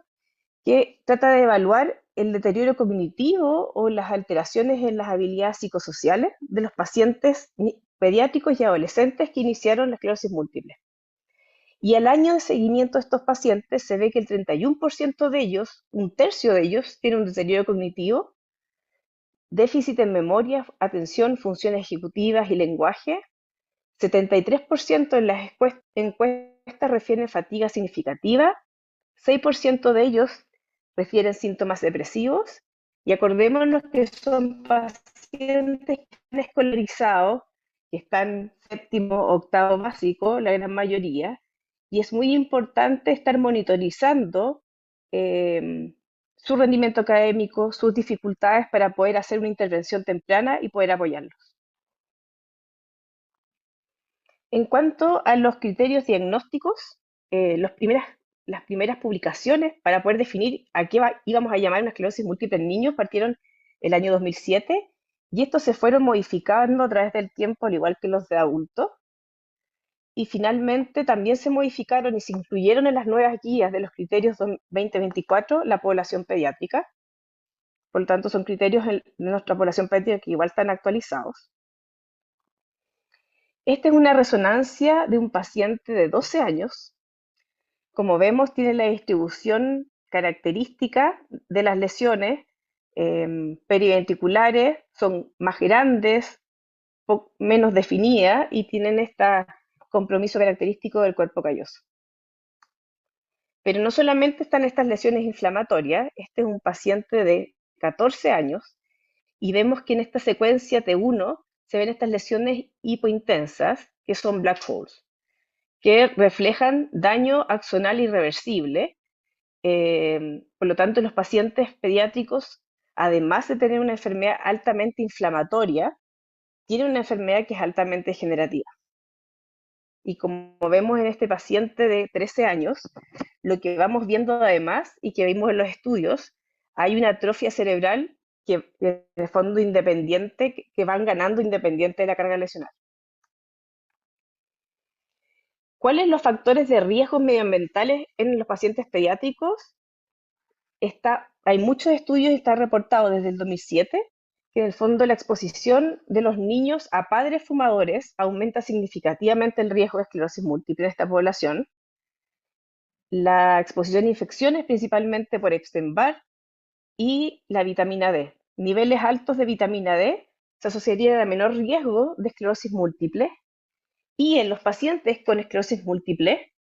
que trata de evaluar el deterioro cognitivo o las alteraciones en las habilidades psicosociales de los pacientes pediátricos y adolescentes que iniciaron la esclerosis múltiple. Y al año de seguimiento de estos pacientes se ve que el 31% de ellos, un tercio de ellos, tiene un deterioro cognitivo, déficit en memoria, atención, funciones ejecutivas y lenguaje. 73% en las encuestas refieren fatiga significativa, 6% de ellos refieren síntomas depresivos, y acordémonos que son pacientes que están escolarizados, que están séptimo, octavo básico, la gran mayoría, y es muy importante estar monitorizando su rendimiento académico, sus dificultades para poder hacer una intervención temprana y poder apoyarlos. En cuanto a los criterios diagnósticos, las primeras las primeras publicaciones para poder definir a qué íbamos a llamar una esclerosis múltiple en niños partieron el año 2007 y estos se fueron modificando a través del tiempo, al igual que los de adultos. Y finalmente también se modificaron y se incluyeron en las nuevas guías de los criterios 2024 la población pediátrica. Por lo tanto, son criterios de nuestra población pediátrica que igual están actualizados. Esta es una resonancia de un paciente de 12 años. Como vemos, tiene la distribución característica de las lesiones periventriculares, son más grandes, menos definidas y tienen este compromiso característico del cuerpo calloso. Pero no solamente están estas lesiones inflamatorias, este es un paciente de 14 años y vemos que en esta secuencia T1 se ven estas lesiones hipointensas, que son black holes, que reflejan daño axonal irreversible. Por lo tanto, los pacientes pediátricos, además de tener una enfermedad altamente inflamatoria, tienen una enfermedad que es altamente degenerativa. Y como vemos en este paciente de 13 años, lo que vamos viendo además y que vimos en los estudios, hay una atrofia cerebral que de fondo independiente, que van ganando independiente de la carga lesional. ¿Cuáles son los factores de riesgo medioambientales en los pacientes pediátricos? Hay muchos estudios y está reportado desde el 2007 que en el fondo la exposición de los niños a padres fumadores aumenta significativamente el riesgo de esclerosis múltiple en esta población. La exposición a infecciones principalmente por Epstein-Barr y la vitamina D. Niveles altos de vitamina D se asociarían a menor riesgo de esclerosis múltiple y en los pacientes con esclerosis múltiple,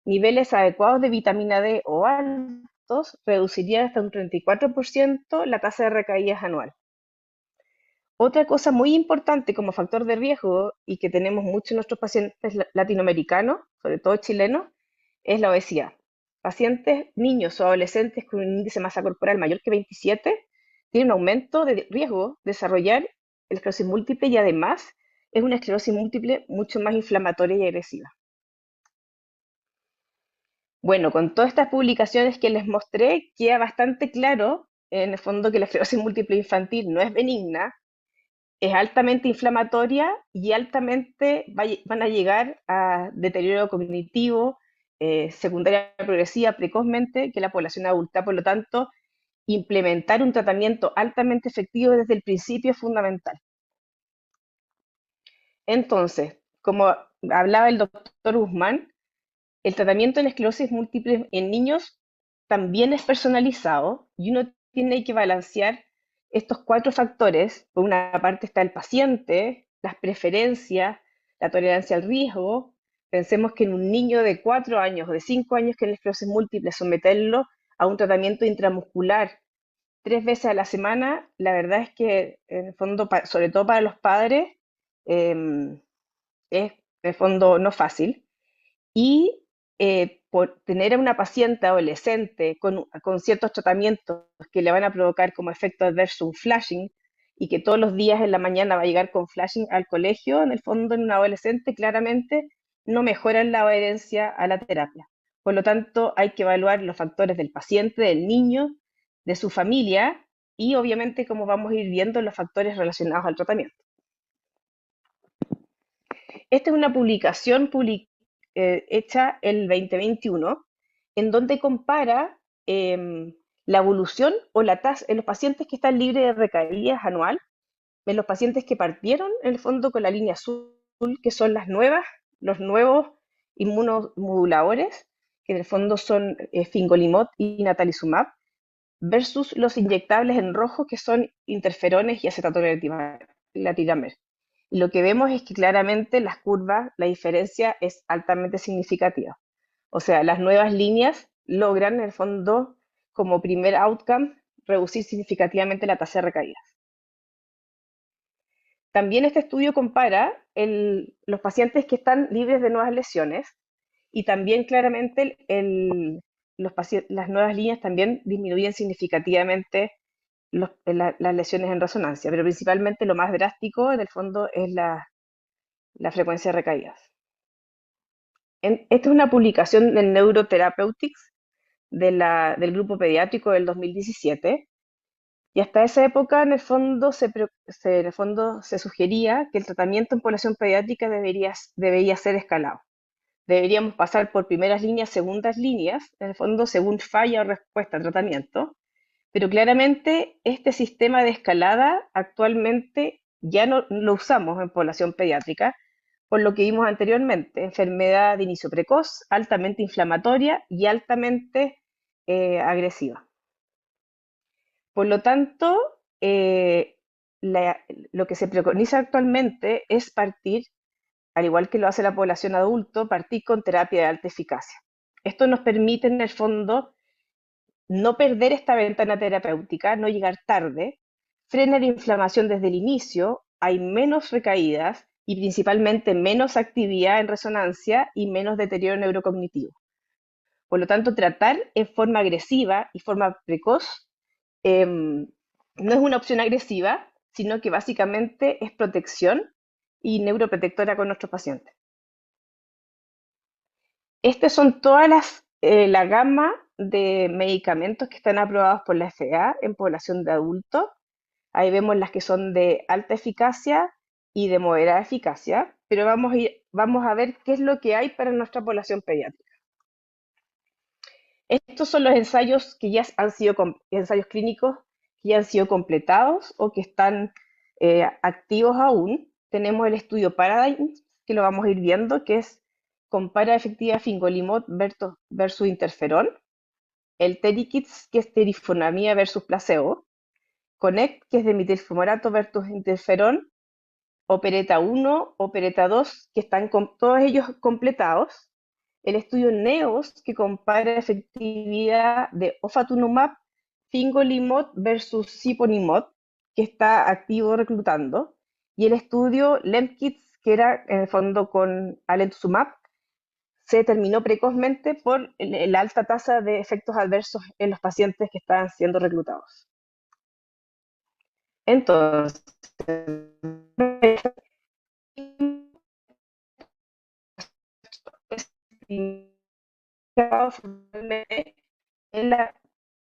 niveles adecuados de vitamina D o altos reducirían hasta un 34% la tasa de recaídas anual. Otra cosa muy importante como factor de riesgo y que tenemos muchos en nuestros pacientes latinoamericanos, sobre todo chilenos, es la obesidad. Pacientes, niños o adolescentes con un índice de masa corporal mayor que 27 tienen un aumento de riesgo de desarrollar el esclerosis múltiple y además es una esclerosis múltiple mucho más inflamatoria y agresiva. Bueno, con todas estas publicaciones que les mostré, queda bastante claro, en el fondo, que la esclerosis múltiple infantil no es benigna, es altamente inflamatoria y altamente van a llegar a deterioro cognitivo, secundaria progresiva precozmente que la población adulta. Por lo tanto, implementar un tratamiento altamente efectivo desde el principio es fundamental. Entonces, como hablaba el doctor Guzmán, el tratamiento en esclerosis múltiple en niños también es personalizado y uno tiene que balancear estos 4 factores. Por una parte está el paciente, las preferencias, la tolerancia al riesgo. Pensemos que en un niño de 4 años o de 5 años que en esclerosis múltiple someterlo a un tratamiento intramuscular 3 veces a la semana, la verdad es que en el fondo, sobre todo para los padres, es en el fondo no fácil. Y por tener a una paciente adolescente con ciertos tratamientos que le van a provocar como efecto adverso un flashing y que todos los días en la mañana va a llegar con flashing al colegio, en el fondo en un adolescente claramente no mejoran la adherencia a la terapia. Por lo tanto, hay que evaluar los factores del paciente, del niño, de su familia y obviamente, como vamos a ir viendo, los factores relacionados al tratamiento. Esta es una publicación hecha el 2021, en donde compara la evolución o la tasa en los pacientes que están libres de recaídas anual, en los pacientes que partieron en el fondo con la línea azul, que son los nuevos inmunomoduladores, que en el fondo son fingolimod y natalizumab, versus los inyectables en rojo, que son interferones y acetato-latilamer. Y lo que vemos es que claramente las curvas, la diferencia es altamente significativa. O sea, las nuevas líneas logran, en el fondo, como primer outcome, reducir significativamente la tasa de recaídas. También este estudio compara los pacientes que están libres de nuevas lesiones y también claramente las nuevas líneas también disminuyen significativamente las lesiones en resonancia, pero principalmente lo más drástico en el fondo es la frecuencia de recaídas. Esta es una publicación del Neurotherapeutics del grupo pediátrico del 2017. Y hasta esa época, en el fondo, en el fondo, se sugería que el tratamiento en población pediátrica debería ser escalado. Deberíamos pasar por primeras líneas, segundas líneas, en el fondo, según falla o respuesta al tratamiento. Pero claramente este sistema de escalada actualmente ya no lo usamos en población pediátrica, por lo que vimos anteriormente, enfermedad de inicio precoz, altamente inflamatoria y altamente agresiva. Por lo tanto, lo que se preconiza actualmente es partir, al igual que lo hace la población adulto, partir con terapia de alta eficacia. Esto nos permite, en el fondo, no perder esta ventana terapéutica, no llegar tarde, frena la inflamación desde el inicio, hay menos recaídas y principalmente menos actividad en resonancia y menos deterioro neurocognitivo. Por lo tanto, tratar en forma agresiva y forma precoz no es una opción agresiva, sino que básicamente es protección y neuroprotectora con nuestros pacientes. Estas son todas la gama de medicamentos que están aprobados por la FDA en población de adultos. Ahí vemos las que son de alta eficacia y de moderada eficacia, pero vamos a ver qué es lo que hay para nuestra población pediátrica. Estos son los ensayos que ya han sido ensayos clínicos que ya han sido completados o que están activos aún. Tenemos el estudio Paradigm, que lo vamos a ir viendo, que compara efectiva fingolimod versus interferón. El TERIKIDS, que es terifonamida versus placebo. CONNECT, que es de metilfumarato versus interferón. OPERETA 1, OPERETA 2, que están todos ellos completados. El estudio NEOS, que compara efectividad de ofatumumab, fingolimod versus siponimod, que está activo reclutando, y el estudio LEMKITS, que era en el fondo con alemtuzumab, se terminó precozmente por la alta tasa de efectos adversos en los pacientes que estaban siendo reclutados. Entonces,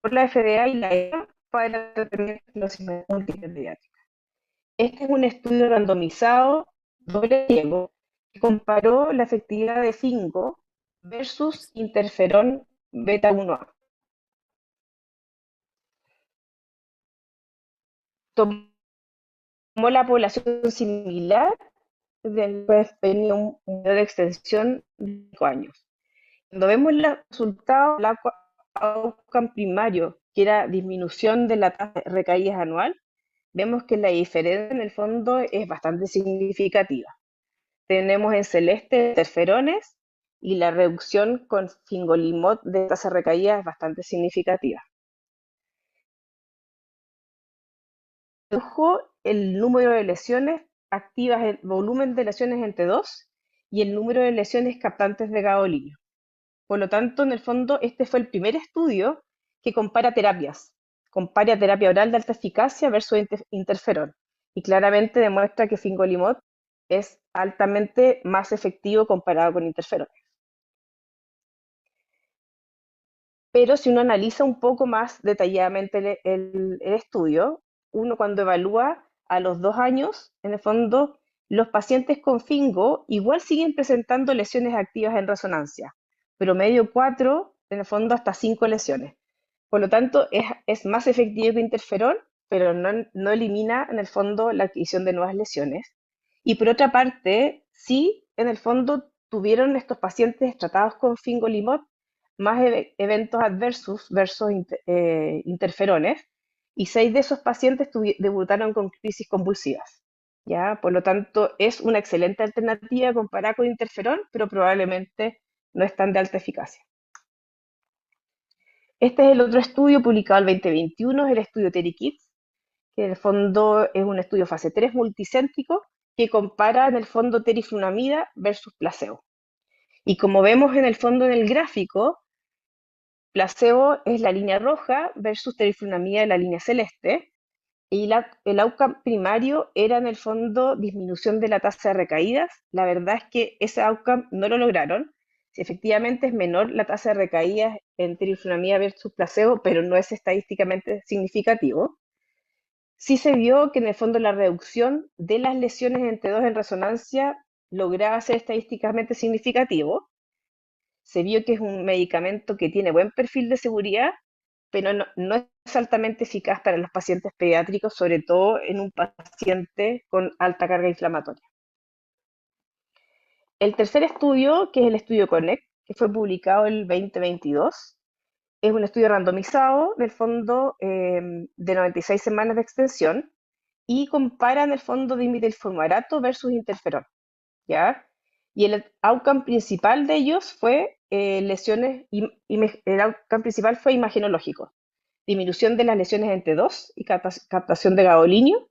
por la FDA y la EMA para el tratamiento de esclerosis múltiple pediátrica. Este es un estudio randomizado, doble ciego, que comparó la efectividad de fingo versus interferón beta 1A. Tomó la población similar, después venía un periodo de extensión de 5 años. Cuando vemos los resultados, el outcome primario, que era disminución de la tasa de recaídas anual, vemos que la diferencia en el fondo es bastante significativa. Tenemos en celeste interferones y la reducción con fingolimod de tasa de recaída es bastante significativa. Redujo el número de lesiones activas, el volumen de lesiones entre 2 y el número de lesiones captantes de gadolinio. Por lo tanto, en el fondo, este fue el primer estudio que compara terapias. Compara terapia oral de alta eficacia versus interferón. Y claramente demuestra que fingolimod es altamente más efectivo comparado con interferones. Pero si uno analiza un poco más detalladamente el estudio, uno cuando evalúa a los 2 años, en el fondo, los pacientes con fingo igual siguen presentando lesiones activas en resonancia, promedio 4, en el fondo hasta 5 lesiones. Por lo tanto, es más efectivo que interferón, pero no elimina en el fondo la adquisición de nuevas lesiones. Y por otra parte, sí, en el fondo tuvieron estos pacientes tratados con fingolimod más eventos adversos versus interferones, y 6 de esos pacientes debutaron con crisis convulsivas. ¿Ya? Por lo tanto, es una excelente alternativa comparada con interferón, pero probablemente no es tan de alta eficacia. Este es el otro estudio publicado el 2021, es el estudio TERIKIDS, que en el fondo es un estudio fase 3 multicéntrico que compara en el fondo teriflunomida versus placebo. Y como vemos en el fondo en el gráfico, placebo es la línea roja versus teriflunomida la línea celeste, y el outcome primario era en el fondo disminución de la tasa de recaídas. La verdad es que ese outcome no lo lograron, si efectivamente es menor la tasa de recaídas en triflunomía versus placebo, pero no es estadísticamente significativo. Sí se vio que en el fondo la reducción de las lesiones en T2 en resonancia lograba ser estadísticamente significativo. Se vio que es un medicamento que tiene buen perfil de seguridad, pero no es altamente eficaz para los pacientes pediátricos, sobre todo en un paciente con alta carga inflamatoria. El tercer estudio, que es el estudio CONNECT, que fue publicado el 2022, es un estudio randomizado, en el fondo, de 96 semanas de extensión, y compara en el fondo dimetilfumarato versus interferón, ¿ya? Y el outcome principal de ellos fue lesiones, el outcome principal fue imagenológico, disminución de las lesiones en T2 y captación de gadolinio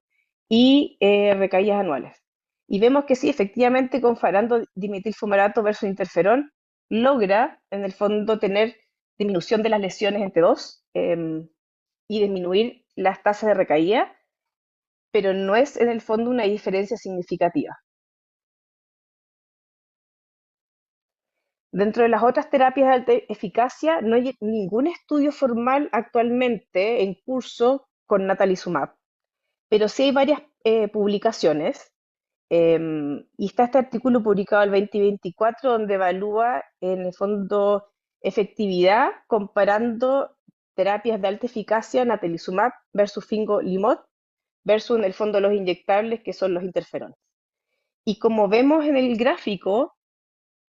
y recaídas anuales. Y vemos que sí, efectivamente, comparando dimetilfumarato versus interferón, logra en el fondo tener disminución de las lesiones en T2 y disminuir las tasas de recaída, pero no es en el fondo una diferencia significativa. Dentro de las otras terapias de alta eficacia, no hay ningún estudio formal actualmente en curso con natalizumab, pero sí hay varias publicaciones. Y está este artículo publicado el 2024 donde evalúa en el fondo efectividad comparando terapias de alta eficacia, natalizumab versus fingolimod, versus en el fondo los inyectables que son los interferones. Y como vemos en el gráfico,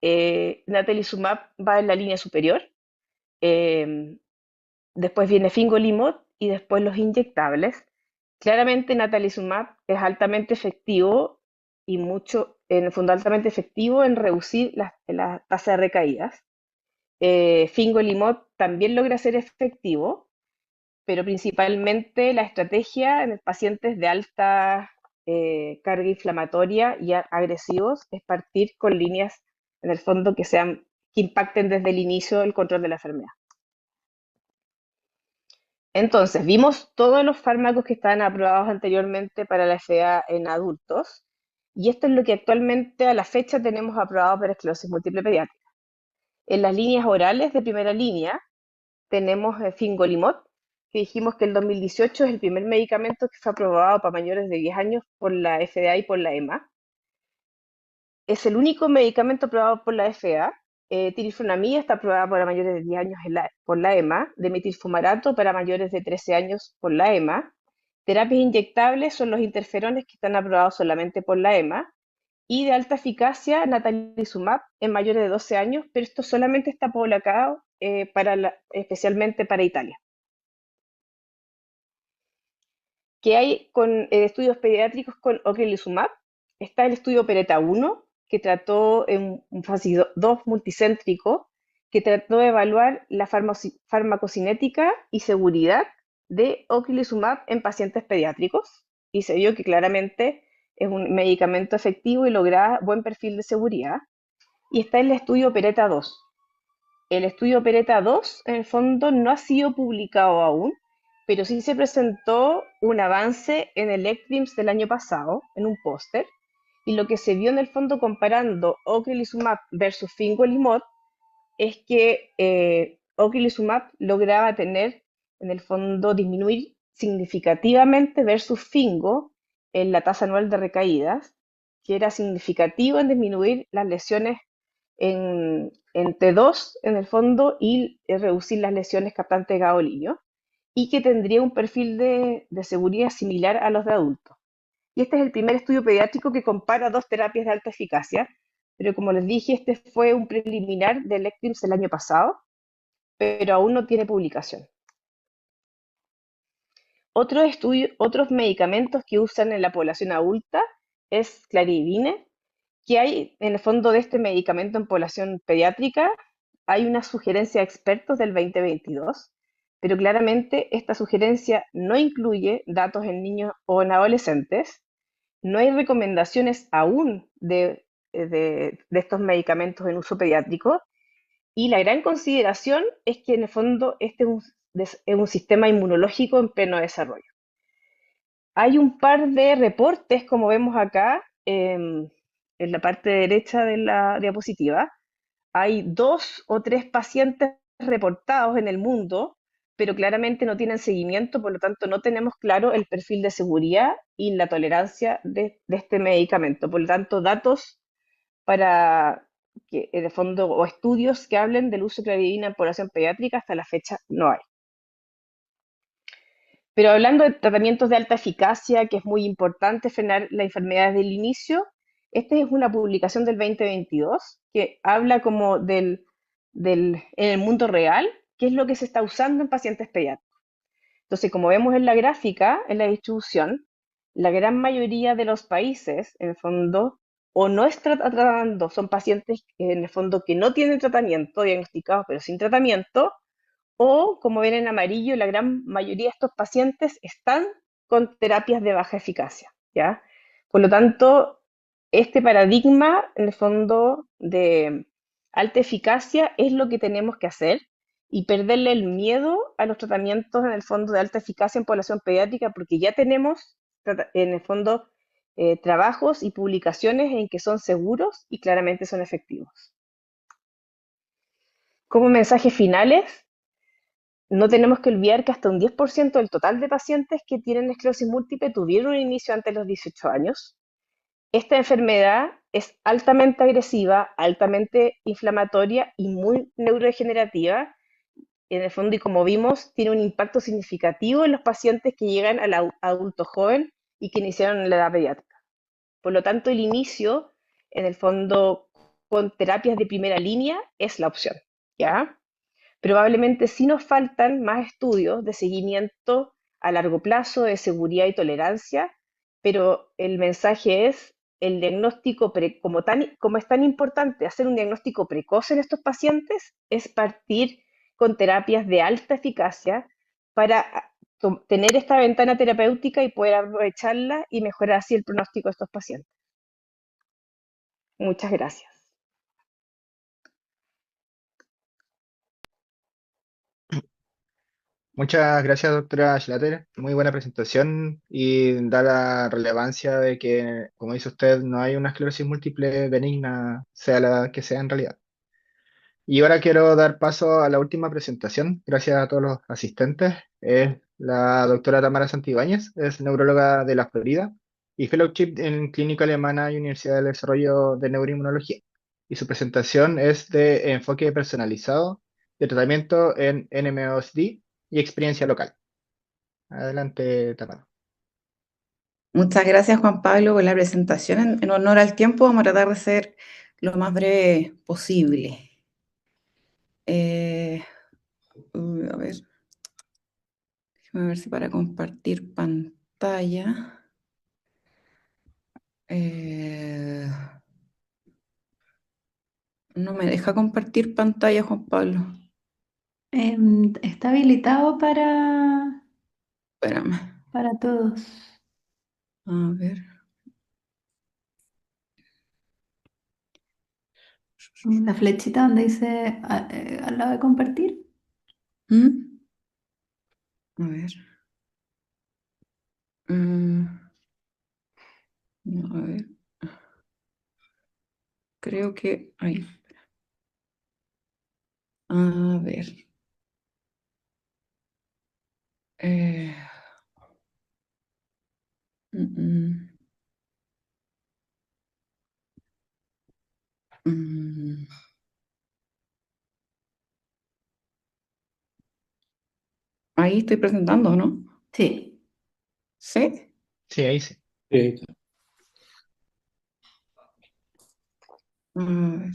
natalizumab va en la línea superior, eh, después viene fingolimod y después los inyectables. Claramente natalizumab es altamente efectivo y en el fondo altamente efectivo en reducir la tasa de recaídas. Fingolimod también logra ser efectivo, pero principalmente la estrategia en pacientes de alta carga inflamatoria y agresivos es partir con líneas en el fondo que impacten desde el inicio el control de la enfermedad. Entonces, vimos todos los fármacos que estaban aprobados anteriormente para la FDA en adultos, y esto es lo que actualmente a la fecha tenemos aprobado para esclerosis múltiple pediátrica. En las líneas orales de primera línea tenemos fingolimod, que dijimos que el 2018 es el primer medicamento que fue aprobado para mayores de 10 años por la FDA y por la EMA. Es el único medicamento aprobado por la FDA. Tiriflunomida está aprobada para mayores de 10 años por la EMA, dimetilfumarato para mayores de 13 años por la EMA. Terapias inyectables son los interferones que están aprobados solamente por la EMA. Y de alta eficacia, natalizumab en mayores de 12 años, pero esto solamente está publicado especialmente para Italia. ¿Qué hay con estudios pediátricos con ocrelizumab? Está el estudio PERETA 1, que trató en un fase 2 multicéntrico, que trató de evaluar la farmacocinética y seguridad de ocrelizumab en pacientes pediátricos, y se vio que claramente es un medicamento efectivo y logra buen perfil de seguridad. Y está el estudio PERETA 2. El estudio PERETA 2, en el fondo, no ha sido publicado aún, pero sí se presentó un avance en el ECTRIMS del año pasado, en un póster, y lo que se vio en el fondo comparando ocrelizumab versus fingolimod es que ocrelizumab lograba tener, en el fondo, disminuir significativamente versus fingo en la tasa anual de recaídas, que era significativo en disminuir las lesiones en T2 en el fondo y reducir las lesiones captantes de gadolinio, y que tendría un perfil de seguridad similar a los de adultos. Y este es el primer estudio pediátrico que compara dos terapias de alta eficacia, pero como les dije, este fue un preliminar del ECTRIMS el año pasado, pero aún no tiene publicación. Otros medicamentos que usan en la población adulta es claridine, que hay en el fondo de este medicamento en población pediátrica. Hay una sugerencia de expertos del 2022, pero claramente esta sugerencia no incluye datos en niños o en adolescentes. No hay recomendaciones aún de estos medicamentos en uso pediátrico, y la gran consideración es que en el fondo este es un sistema inmunológico en pleno desarrollo. Hay un par de reportes, como vemos acá, en la parte derecha de la diapositiva. hay 2 o 3 pacientes reportados en el mundo, pero claramente no tienen seguimiento, por lo tanto no tenemos claro el perfil de seguridad y la tolerancia de este medicamento. Por lo tanto, datos para que, en el fondo, o estudios que hablen del uso de cladribina en población pediátrica, hasta la fecha no hay. Pero hablando de tratamientos de alta eficacia, que es muy importante frenar la enfermedad desde el inicio, esta es una publicación del 2022 que habla como en el mundo real, qué es lo que se está usando en pacientes pediátricos. Entonces, como vemos en la gráfica, en la distribución, la gran mayoría de los países, en el fondo, o no están tratando, son pacientes en el fondo que no tienen tratamiento, diagnosticados pero sin tratamiento, o como ven en amarillo, la gran mayoría de estos pacientes están con terapias de baja eficacia, ¿ya? Por lo tanto, este paradigma, en el fondo, de alta eficacia es lo que tenemos que hacer y perderle el miedo a los tratamientos, en el fondo, de alta eficacia en población pediátrica, porque ya tenemos, en el fondo, trabajos y publicaciones en que son seguros y claramente son efectivos. Como mensajes finales, no tenemos que olvidar que hasta un 10% del total de pacientes que tienen esclerosis múltiple tuvieron un inicio antes de los 18 años. Esta enfermedad es altamente agresiva, altamente inflamatoria y muy neurodegenerativa. En el fondo, y como vimos, tiene un impacto significativo en los pacientes que llegan al adulto joven y que iniciaron en la edad pediátrica. Por lo tanto, el inicio, en el fondo, con terapias de primera línea es la opción, ¿ya? Probablemente sí nos faltan más estudios de seguimiento a largo plazo, de seguridad y tolerancia, pero el mensaje es el diagnóstico, como es tan importante hacer un diagnóstico precoz en estos pacientes, es partir con terapias de alta eficacia para tener esta ventana terapéutica y poder aprovecharla y mejorar así el pronóstico de estos pacientes. Muchas gracias. Muchas gracias, doctora Schlatter. Muy buena presentación y da la relevancia de que, como dice usted, no hay una esclerosis múltiple benigna, sea la que sea en realidad. Y ahora quiero dar paso a la última presentación, gracias a todos los asistentes. Es la doctora Tamara Santibáñez, es neuróloga de la Florida y fellowship en Clínica Alemana y Universidad del Desarrollo de Neuroinmunología. Y su presentación es de enfoque personalizado de tratamiento en NMOSD y experiencia local. Adelante, Tamara. Muchas gracias, Juan Pablo, por la presentación. En honor al tiempo, vamos a tratar de ser lo más breve posible. A ver, déjame ver si para compartir pantalla. No me deja compartir pantalla, Juan Pablo. Está habilitado para Espérame. todos. A ver. La flechita donde dice al lado de compartir. ¿Mm? A ver. No, a ver. Creo que ahí. A ver. Mm, mm, mm. Ahí estoy presentando, ¿no? Sí. ¿Sí? Sí, ahí sí. Sí. A ver.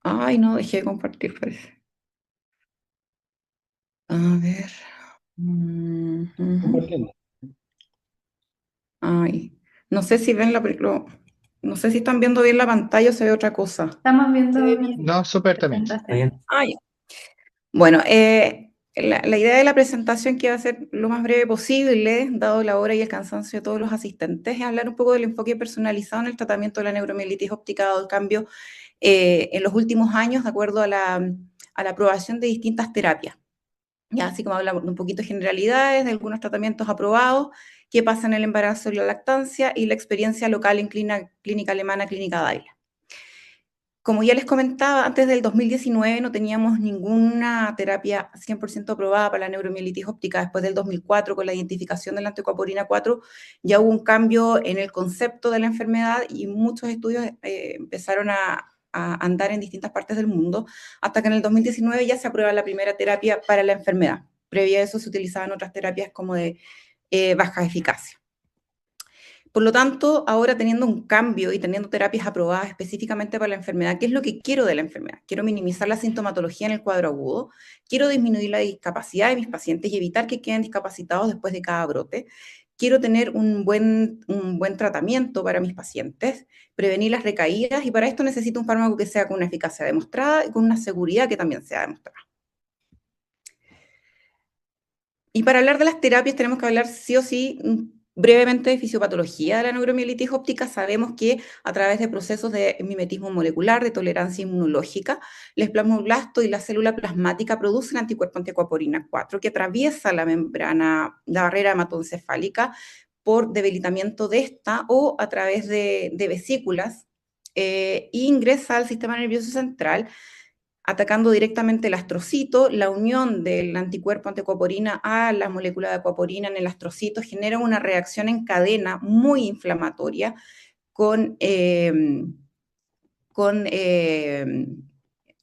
Ay, no, dejé de compartir, parece. A ver. Ujú. Compartiendo. Ay, no sé si ven no sé si están viendo bien la pantalla o se ve otra cosa. Estamos viendo No, súper la también. Está presentación. bien. Ay, bueno, la idea de la presentación, que va a ser lo más breve posible, dado la hora y el cansancio de todos los asistentes, es hablar un poco del enfoque personalizado en el tratamiento de la neuromielitis óptica, dado el cambio en los últimos años, de acuerdo a la aprobación de distintas terapias. Ya, así como hablamos un poquito de generalidades, de algunos tratamientos aprobados, qué pasa en el embarazo y la lactancia, y la experiencia local en clínica alemana, Clínica Daila. Como ya les comentaba, antes del 2019 no teníamos ninguna terapia 100% aprobada para la neuromielitis óptica. Después del 2004, con la identificación de la anticoaporina 4, ya hubo un cambio en el concepto de la enfermedad y muchos estudios empezaron a andar en distintas partes del mundo, hasta que en el 2019 ya se aprueba la primera terapia para la enfermedad. Previo a eso se utilizaban otras terapias como de baja eficacia. Por lo tanto, ahora teniendo un cambio y teniendo terapias aprobadas específicamente para la enfermedad, ¿qué es lo que quiero de la enfermedad? Quiero minimizar la sintomatología en el cuadro agudo, quiero disminuir la discapacidad de mis pacientes y evitar que queden discapacitados después de cada brote, quiero tener un buen tratamiento para mis pacientes, prevenir las recaídas, y para esto necesito un fármaco que sea con una eficacia demostrada y con una seguridad que también sea demostrada. Y para hablar de las terapias tenemos que hablar sí o sí brevemente de fisiopatología de la neuromielitis óptica. Sabemos que a través de procesos de mimetismo molecular, de tolerancia inmunológica, el plasmoblasto y la célula plasmática producen anticuerpo anticoaporina 4 que atraviesa la membrana, la barrera hematoencefálica por debilitamiento de esta o a través de vesículas e ingresa al sistema nervioso central, atacando directamente el astrocito. La unión del anticuerpo anticoaporina a la molécula de acuaporina en el astrocito genera una reacción en cadena muy inflamatoria con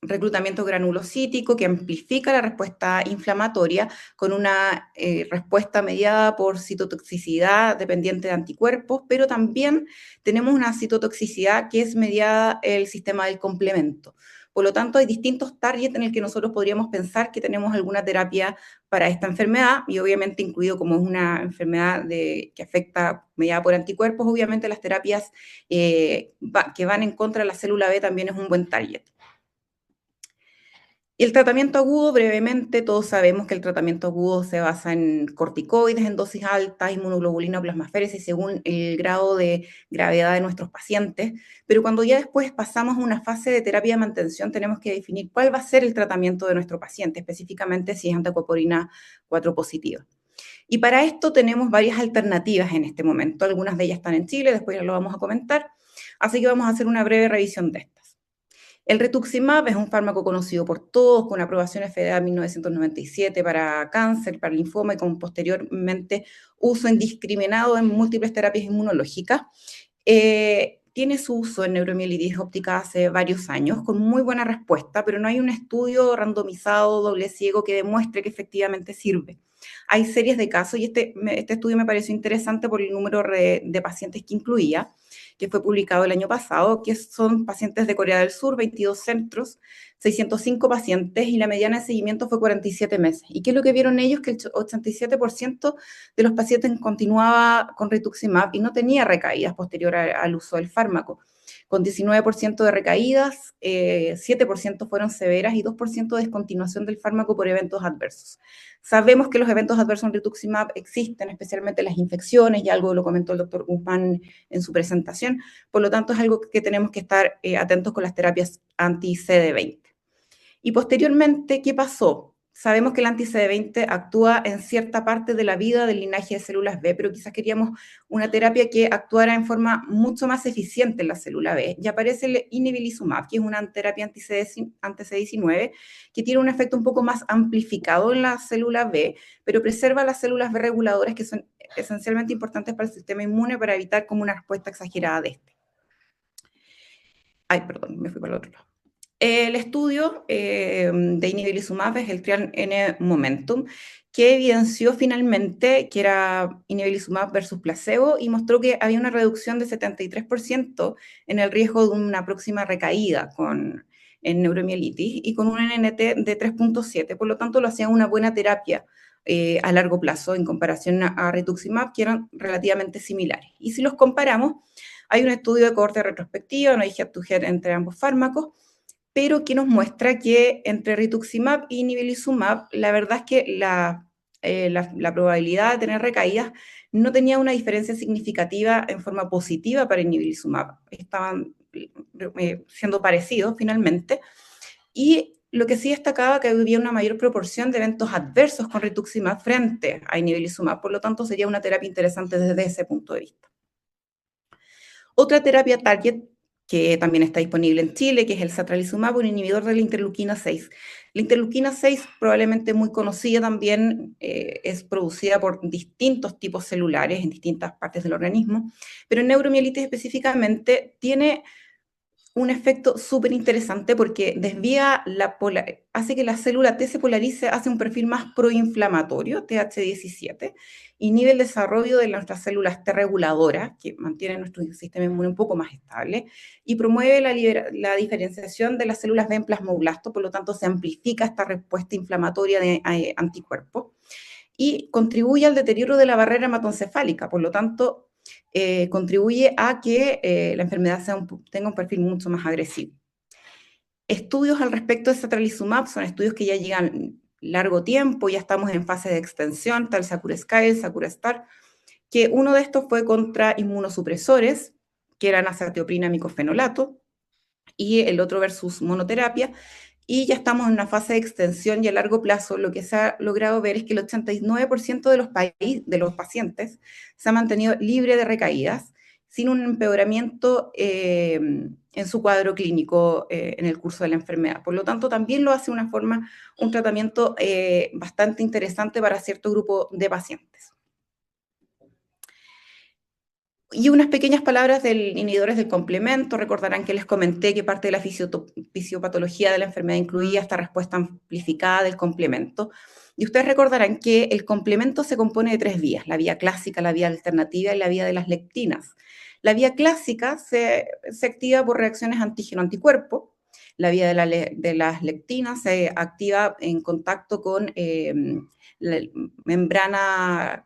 reclutamiento granulocítico que amplifica la respuesta inflamatoria con una respuesta mediada por citotoxicidad dependiente de anticuerpos, pero también tenemos una citotoxicidad que es mediada el sistema del complemento. Por lo tanto, hay distintos targets en el que nosotros podríamos pensar que tenemos alguna terapia para esta enfermedad, y obviamente incluido como es una enfermedad que afecta mediada por anticuerpos, obviamente las terapias que van en contra de la célula B también es un buen target. Y el tratamiento agudo, brevemente, todos sabemos que el tratamiento agudo se basa en corticoides en dosis altas, inmunoglobulina o plasmaféresis según el grado de gravedad de nuestros pacientes, pero cuando ya después pasamos a una fase de terapia de mantención, tenemos que definir cuál va a ser el tratamiento de nuestro paciente, específicamente si es anticoaporina 4 positiva. Y para esto tenemos varias alternativas en este momento, algunas de ellas están en Chile, después ya lo vamos a comentar, así que vamos a hacer una breve revisión de estas. El rituximab es un fármaco conocido por todos, con aprobación FDA en 1997 para cáncer, para linfoma y con posteriormente uso indiscriminado en múltiples terapias inmunológicas. Tiene su uso en neuromielitis óptica hace varios años, con muy buena respuesta, pero no hay un estudio randomizado, doble ciego, que demuestre que efectivamente sirve. Hay series de casos, y este estudio me pareció interesante por el número de pacientes que incluía, que fue publicado el año pasado, que son pacientes de Corea del Sur, 22 centros, 605 pacientes, y la mediana de seguimiento fue 47 meses. ¿Y qué es lo que vieron ellos? Que el 87% de los pacientes continuaba con rituximab y no tenía recaídas posterior al uso del fármaco, con 19% de recaídas, 7% fueron severas y 2% de descontinuación del fármaco por eventos adversos. Sabemos que los eventos adversos en rituximab existen, especialmente las infecciones, y algo lo comentó el doctor Guzmán en su presentación, por lo tanto es algo que tenemos que estar atentos con las terapias anti-CD20. Y posteriormente, ¿qué pasó? Sabemos que el anti-CD20 actúa en cierta parte de la vida del linaje de células B, pero quizás queríamos una terapia que actuara en forma mucho más eficiente en la célula B. Y aparece el inebilizumab, que es una terapia anti-CD19, que tiene un efecto un poco más amplificado en la célula B, pero preserva las células B reguladoras, que son esencialmente importantes para el sistema inmune, para evitar como una respuesta exagerada de este. Ay, perdón, me fui para el otro lado. El estudio de inebilizumab es el TRIAL-N Momentum, que evidenció finalmente que era inebilizumab versus placebo y mostró que había una reducción de 73% en el riesgo de una próxima recaída en neuromielitis y con un NNT de 3.7. Por lo tanto, lo hacía una buena terapia a largo plazo en comparación a rituximab, que eran relativamente similares. Y si los comparamos, hay un estudio de cohorte retrospectiva, no hay head-to-head entre ambos fármacos, pero que nos muestra que entre rituximab y inebilizumab, la verdad es que la probabilidad de tener recaídas no tenía una diferencia significativa en forma positiva para inebilizumab. Estaban siendo parecidos finalmente. Y lo que sí destacaba que había una mayor proporción de eventos adversos con rituximab frente a inebilizumab. Por lo tanto, sería una terapia interesante desde ese punto de vista. Otra terapia target que también está disponible en Chile, que es el satralizumab, un inhibidor de la interleuquina 6. La interleuquina 6, probablemente muy conocida también, es producida por distintos tipos celulares en distintas partes del organismo, pero en neuromielitis específicamente tiene un efecto súper interesante porque hace que la célula T se polarice hacia un perfil más proinflamatorio, TH17, inhibe el desarrollo de nuestras células T reguladoras, que mantienen nuestro sistema inmune un poco más estable, y promueve la diferenciación de las células B en plasmoblasto, por lo tanto se amplifica esta respuesta inflamatoria de anticuerpos, y contribuye al deterioro de la barrera hematoencefálica, por lo tanto contribuye a que la enfermedad tenga un perfil mucho más agresivo. Estudios al respecto de satralizumab son estudios que ya llegan largo tiempo, ya estamos en fase de extensión, está el Sakura Sky, el Sakura Star, que uno de estos fue contra inmunosupresores, que eran azathioprina micofenolato, y el otro versus monoterapia, y ya estamos en una fase de extensión y a largo plazo lo que se ha logrado ver es que el 89% de los pacientes se ha mantenido libre de recaídas, sin un empeoramiento en su cuadro clínico en el curso de la enfermedad. Por lo tanto, también lo hace un tratamiento bastante interesante para cierto grupo de pacientes. Y unas pequeñas palabras de inhibidores del complemento. Recordarán que les comenté que parte de la fisiopatología de la enfermedad incluía esta respuesta amplificada del complemento. Y ustedes recordarán que el complemento se compone de 3 vías, la vía clásica, la vía alternativa y la vía de las lectinas. La vía clásica se activa por reacciones antígeno-anticuerpo. La vía de las lectinas se activa en contacto con las membranas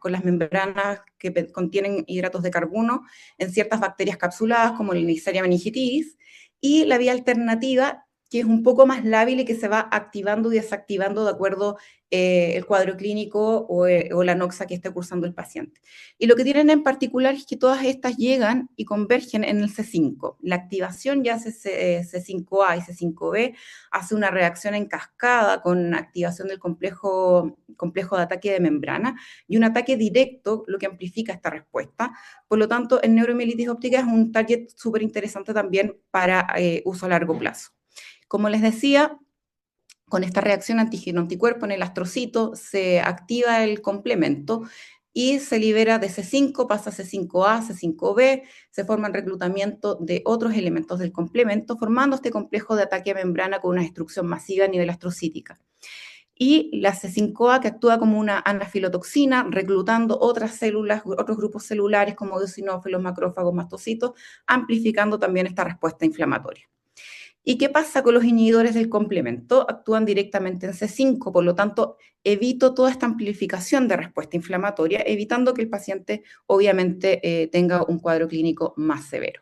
que contienen hidratos de carbono en ciertas bacterias capsuladas como la Neisseria meningitidis, y la vía alternativa, que es un poco más lábil y que se va activando y desactivando de acuerdo el cuadro clínico o la noxa que esté cursando el paciente. Y lo que tienen en particular es que todas estas llegan y convergen en el C5. La activación ya hace C5A y C5B, hace una reacción en cascada con activación del complejo de ataque de membrana y un ataque directo, lo que amplifica esta respuesta. Por lo tanto, en neuromielitis óptica es un target súper interesante también para uso a largo plazo. Como les decía, con esta reacción antígeno-anticuerpo en el astrocito se activa el complemento y se libera de C5, pasa a C5A, C5B, se forma el reclutamiento de otros elementos del complemento, formando este complejo de ataque a membrana con una destrucción masiva a nivel astrocítica. Y la C5A, que actúa como una anafilotoxina, reclutando otras células, otros grupos celulares como eosinófilos, macrófagos, mastocitos, amplificando también esta respuesta inflamatoria. ¿Y qué pasa con los inhibidores del complemento? Actúan directamente en C5, por lo tanto, evito toda esta amplificación de respuesta inflamatoria, evitando que el paciente obviamente tenga un cuadro clínico más severo.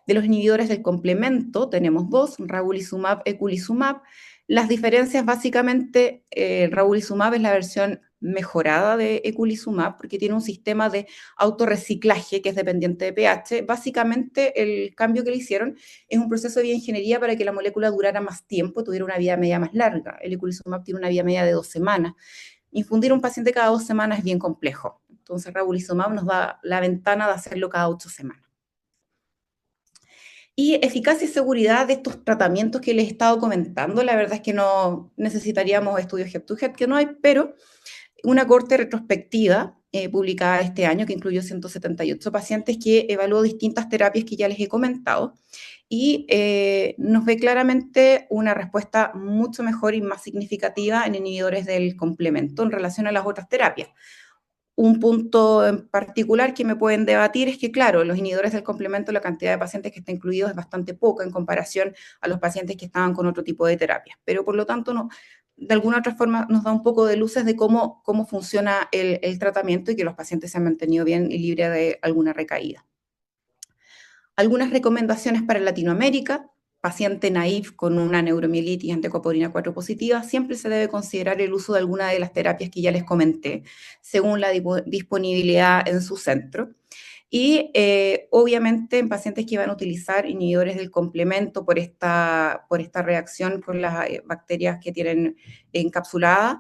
De los inhibidores del complemento tenemos 2, ravulizumab, eculizumab. Las diferencias básicamente, ravulizumab es la versión mejorada de eculizumab porque tiene un sistema de autorreciclaje que es dependiente de pH. Básicamente el cambio que le hicieron es un proceso de bioingeniería para que la molécula durara más tiempo, tuviera una vida media más larga. El eculizumab tiene una vida media de 2 semanas. Infundir a un paciente cada 2 semanas es bien complejo. Entonces ravulizumab nos da la ventana de hacerlo cada 8 semanas. Y eficacia y seguridad de estos tratamientos que les he estado comentando, la verdad es que no necesitaríamos estudios head-to-head, que no hay, pero una corte retrospectiva publicada este año que incluyó 178 pacientes que evaluó distintas terapias que ya les he comentado y nos ve claramente una respuesta mucho mejor y más significativa en inhibidores del complemento en relación a las otras terapias. Un punto en particular que me pueden debatir es que, claro, los inhibidores del complemento, la cantidad de pacientes que está incluidos es bastante poca en comparación a los pacientes que estaban con otro tipo de terapias. Pero, por lo tanto, de alguna otra forma nos da un poco de luces de cómo funciona el tratamiento y que los pacientes se han mantenido bien y libres de alguna recaída. Algunas recomendaciones para Latinoamérica. Paciente naïf con una neuromielitis anticoagulanina 4 positiva, siempre se debe considerar el uso de alguna de las terapias que ya les comenté, según la disponibilidad en su centro. Y obviamente en pacientes que van a utilizar inhibidores del complemento por esta reacción con las bacterias que tienen encapsuladas,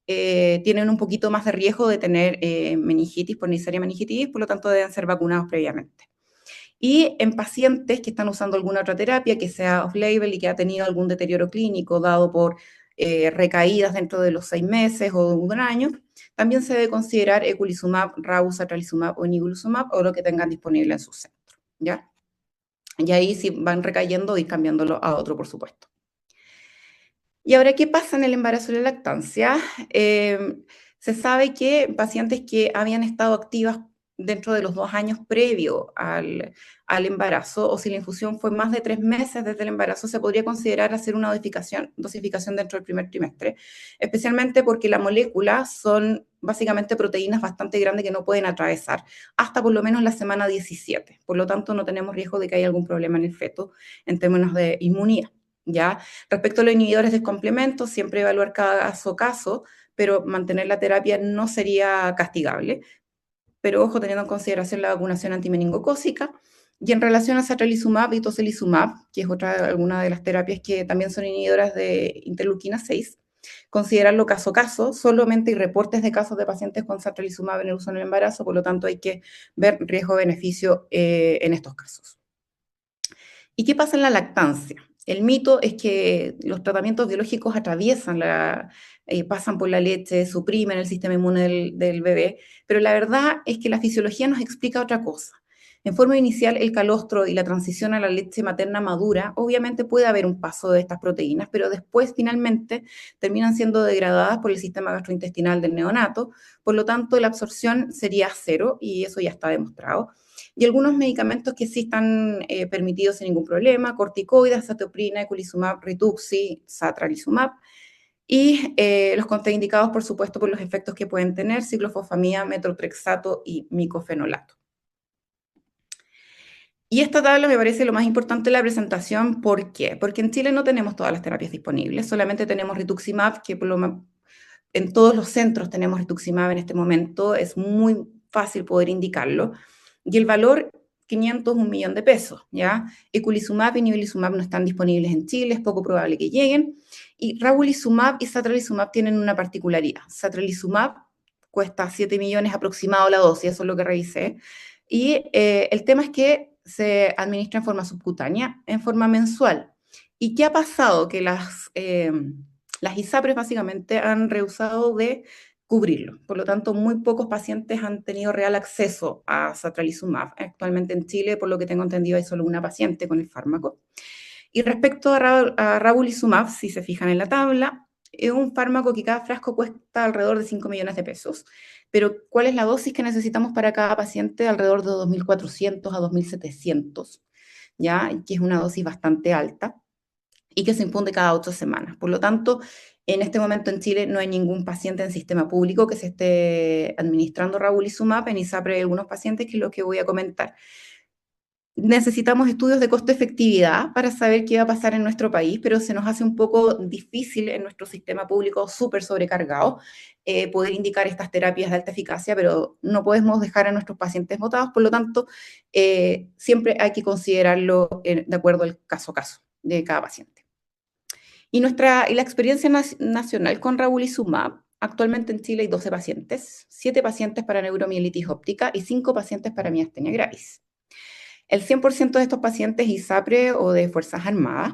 tienen un poquito más de riesgo de tener meningitis por Neisseria meningitidis, por lo tanto deben ser vacunados previamente. y en pacientes que están usando alguna otra terapia que sea off-label y que ha tenido algún deterioro clínico dado por recaídas dentro de los 6 meses o de un año, también se debe considerar eculizumab, rabu, satralizumab o nivolumab o lo que tengan disponible en su centro, ¿ya? Y ahí si van recayendo, ir cambiándolo a otro, por supuesto. Y ahora, ¿qué pasa en el embarazo y la lactancia? Se sabe que pacientes que habían estado activas dentro de los 2 años previo al embarazo, o si la infusión fue más de 3 meses desde el embarazo, se podría considerar hacer una dosificación dentro del primer trimestre, especialmente porque la molécula son básicamente proteínas bastante grandes que no pueden atravesar hasta por lo menos la semana 17. Por lo tanto, no tenemos riesgo de que haya algún problema en el feto en términos de inmunidad, ¿ya? Respecto a los inhibidores de complementos, siempre evaluar cada caso, pero mantener la terapia no sería castigable. Pero ojo, teniendo en consideración la vacunación antimeningocócica. Y en relación a satralizumab y tocilizumab, que es alguna de las terapias que también son inhibidoras de interleuquina 6, considerarlo caso a caso. Solamente hay reportes de casos de pacientes con satralizumab en el uso en el embarazo, por lo tanto hay que ver riesgo-beneficio en estos casos. ¿Y qué pasa en la lactancia? El mito es que los tratamientos biológicos atraviesan pasan por la leche, suprimen el sistema inmune del bebé, pero la verdad es que la fisiología nos explica otra cosa. En forma inicial, el calostro y la transición a la leche materna madura, obviamente puede haber un paso de estas proteínas, pero después finalmente terminan siendo degradadas por el sistema gastrointestinal del neonato, por lo tanto la absorción sería cero y eso ya está demostrado. Y algunos medicamentos que sí están permitidos sin ningún problema, corticoides, azatioprina, eculizumab, rituxi, satralizumab, y los contraindicados, por supuesto, por los efectos que pueden tener, ciclofosfamida, metotrexato y micofenolato. Y esta tabla me parece lo más importante de la presentación. ¿Por qué? Porque en Chile no tenemos todas las terapias disponibles, solamente tenemos rituximab, que en todos los centros tenemos rituximab en este momento, es muy fácil poder indicarlo, y el valor 500, 1 millón de pesos, ¿ya? Eculizumab y nivolumab no están disponibles en Chile, es poco probable que lleguen, y ravulizumab y satralizumab tienen una particularidad. Satralizumab cuesta 7 millones aproximado la dosis, eso es lo que revisé, y el tema es que se administra en forma subcutánea, en forma mensual. ¿Y qué ha pasado? Que las ISAPRES básicamente han rehusado de cubrirlo. Por lo tanto, muy pocos pacientes han tenido real acceso a satralizumab. Actualmente en Chile, por lo que tengo entendido, hay solo una paciente con el fármaco. Y respecto a ravulizumab, si se fijan en la tabla, es un fármaco que cada frasco cuesta alrededor de 5 millones de pesos. Pero, ¿cuál es la dosis que necesitamos para cada paciente? Alrededor de 2.400 a 2.700, ¿ya? Que es una dosis bastante alta y que se infunde cada 8 semanas. Por lo tanto, en este momento en Chile no hay ningún paciente en sistema público que se esté administrando ravulizumab. En ISAPRE hay algunos pacientes, que es lo que voy a comentar. Necesitamos estudios de costo-efectividad para saber qué va a pasar en nuestro país, pero se nos hace un poco difícil en nuestro sistema público súper sobrecargado poder indicar estas terapias de alta eficacia, pero no podemos dejar a nuestros pacientes botados, por lo tanto, siempre hay que considerarlo de acuerdo al caso a caso de cada paciente. Y la experiencia nacional con ravulizumab, actualmente en Chile hay 12 pacientes, 7 pacientes para neuromielitis óptica y 5 pacientes para miastenia gravis. El 100% de estos pacientes ISAPRE o de Fuerzas Armadas,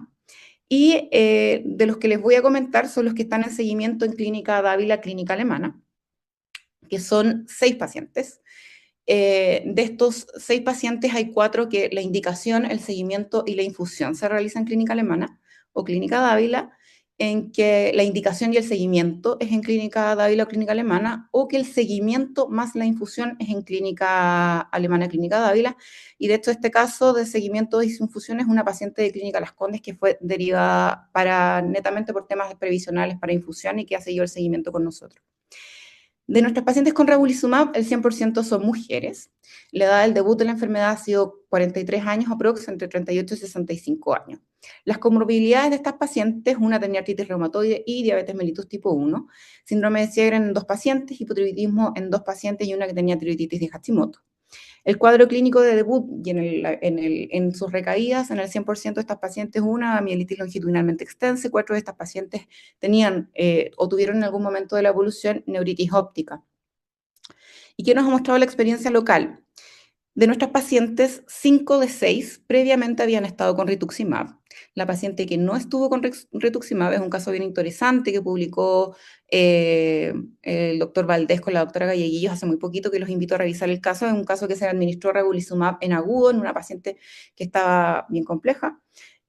y de los que les voy a comentar son los que están en seguimiento en Clínica Dávila, clínica alemana, que son 6 pacientes. De estos 6 pacientes hay 4 que la indicación, el seguimiento y la infusión se realizan en clínica alemana o clínica Dávila, en que la indicación y el seguimiento es en clínica Dávila o clínica alemana, o que el seguimiento más la infusión es en clínica alemana, clínica Dávila. Y de hecho este caso de seguimiento y infusión es una paciente de clínica Las Condes que fue derivada netamente por temas previsionales para infusión y que ha seguido el seguimiento con nosotros. De nuestros pacientes con ravulizumab, el 100% son mujeres. La edad del debut de la enfermedad ha sido 43 años aproximadamente, entre 38 y 65 años. Las comorbilidades de estas pacientes, una tenía artritis reumatoide y diabetes mellitus tipo 1, síndrome de Sjögren en 2 pacientes, hipotiroidismo en 2 pacientes y una que tenía tiroiditis de Hashimoto. El cuadro clínico de debut y en sus recaídas, en el 100% de estas pacientes, una mielitis longitudinalmente extensa, 4 de estas pacientes tenían o tuvieron en algún momento de la evolución neuritis óptica. ¿Y qué nos ha mostrado la experiencia local? De nuestras pacientes, 5 de 6 previamente habían estado con rituximab. La paciente que no estuvo con rituximab es un caso bien interesante que publicó el doctor Valdés con la doctora Galleguillos hace muy poquito, que los invito a revisar el caso. Es un caso que se administró ravulizumab en agudo en una paciente que estaba bien compleja.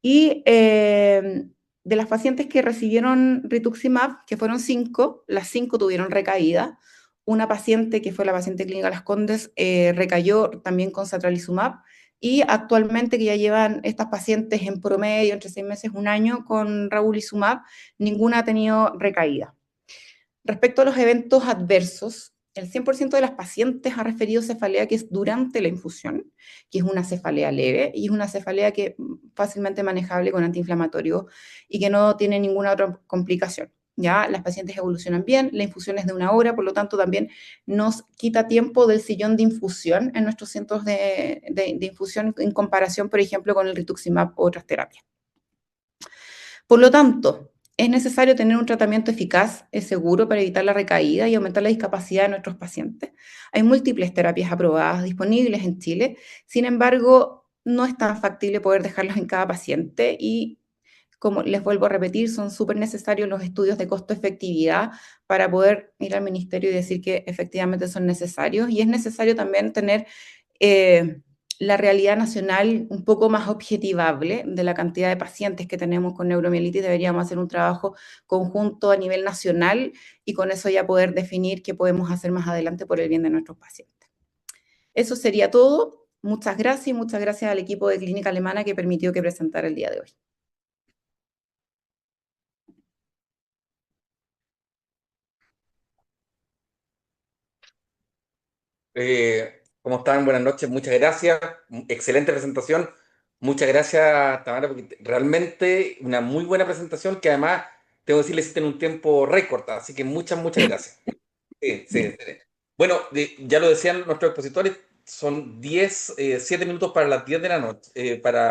Y de las pacientes que recibieron rituximab, que fueron 5, las 5 tuvieron recaída. Una paciente, que fue la paciente clínica Las Condes, recayó también con satralizumab, y actualmente que ya llevan estas pacientes en promedio entre 6 meses, 1 año con ravulizumab, ninguna ha tenido recaída. Respecto a los eventos adversos, el 100% de las pacientes ha referido cefalea que es durante la infusión, que es una cefalea leve y es una cefalea que fácilmente manejable con antiinflamatorio y que no tiene ninguna otra complicación. Ya las pacientes evolucionan bien, la infusión es de 1 hora, por lo tanto también nos quita tiempo del sillón de infusión en nuestros centros de infusión en comparación, por ejemplo, con el rituximab o otras terapias. Por lo tanto, es necesario tener un tratamiento eficaz, seguro para evitar la recaída y aumentar la discapacidad de nuestros pacientes. Hay múltiples terapias aprobadas disponibles en Chile, sin embargo, no es tan factible poder dejarlos en cada paciente y, como les vuelvo a repetir, son súper necesarios los estudios de costo-efectividad para poder ir al ministerio y decir que efectivamente son necesarios. Y es necesario también tener la realidad nacional un poco más objetivable de la cantidad de pacientes que tenemos con neuromielitis. Deberíamos hacer un trabajo conjunto a nivel nacional y con eso ya poder definir qué podemos hacer más adelante por el bien de nuestros pacientes. Eso sería todo. Muchas gracias y muchas gracias al equipo de Clínica Alemana que permitió que presentara el día de hoy. ¿Cómo están? Buenas noches, muchas gracias. Excelente presentación. Muchas gracias, Tamara, porque realmente una muy buena presentación que además, tengo que decirle, hiciste en un tiempo récord, así que muchas gracias. Sí, sí, sí. Bueno, ya lo decían nuestros expositores, son 7 minutos para las 10 de la noche, para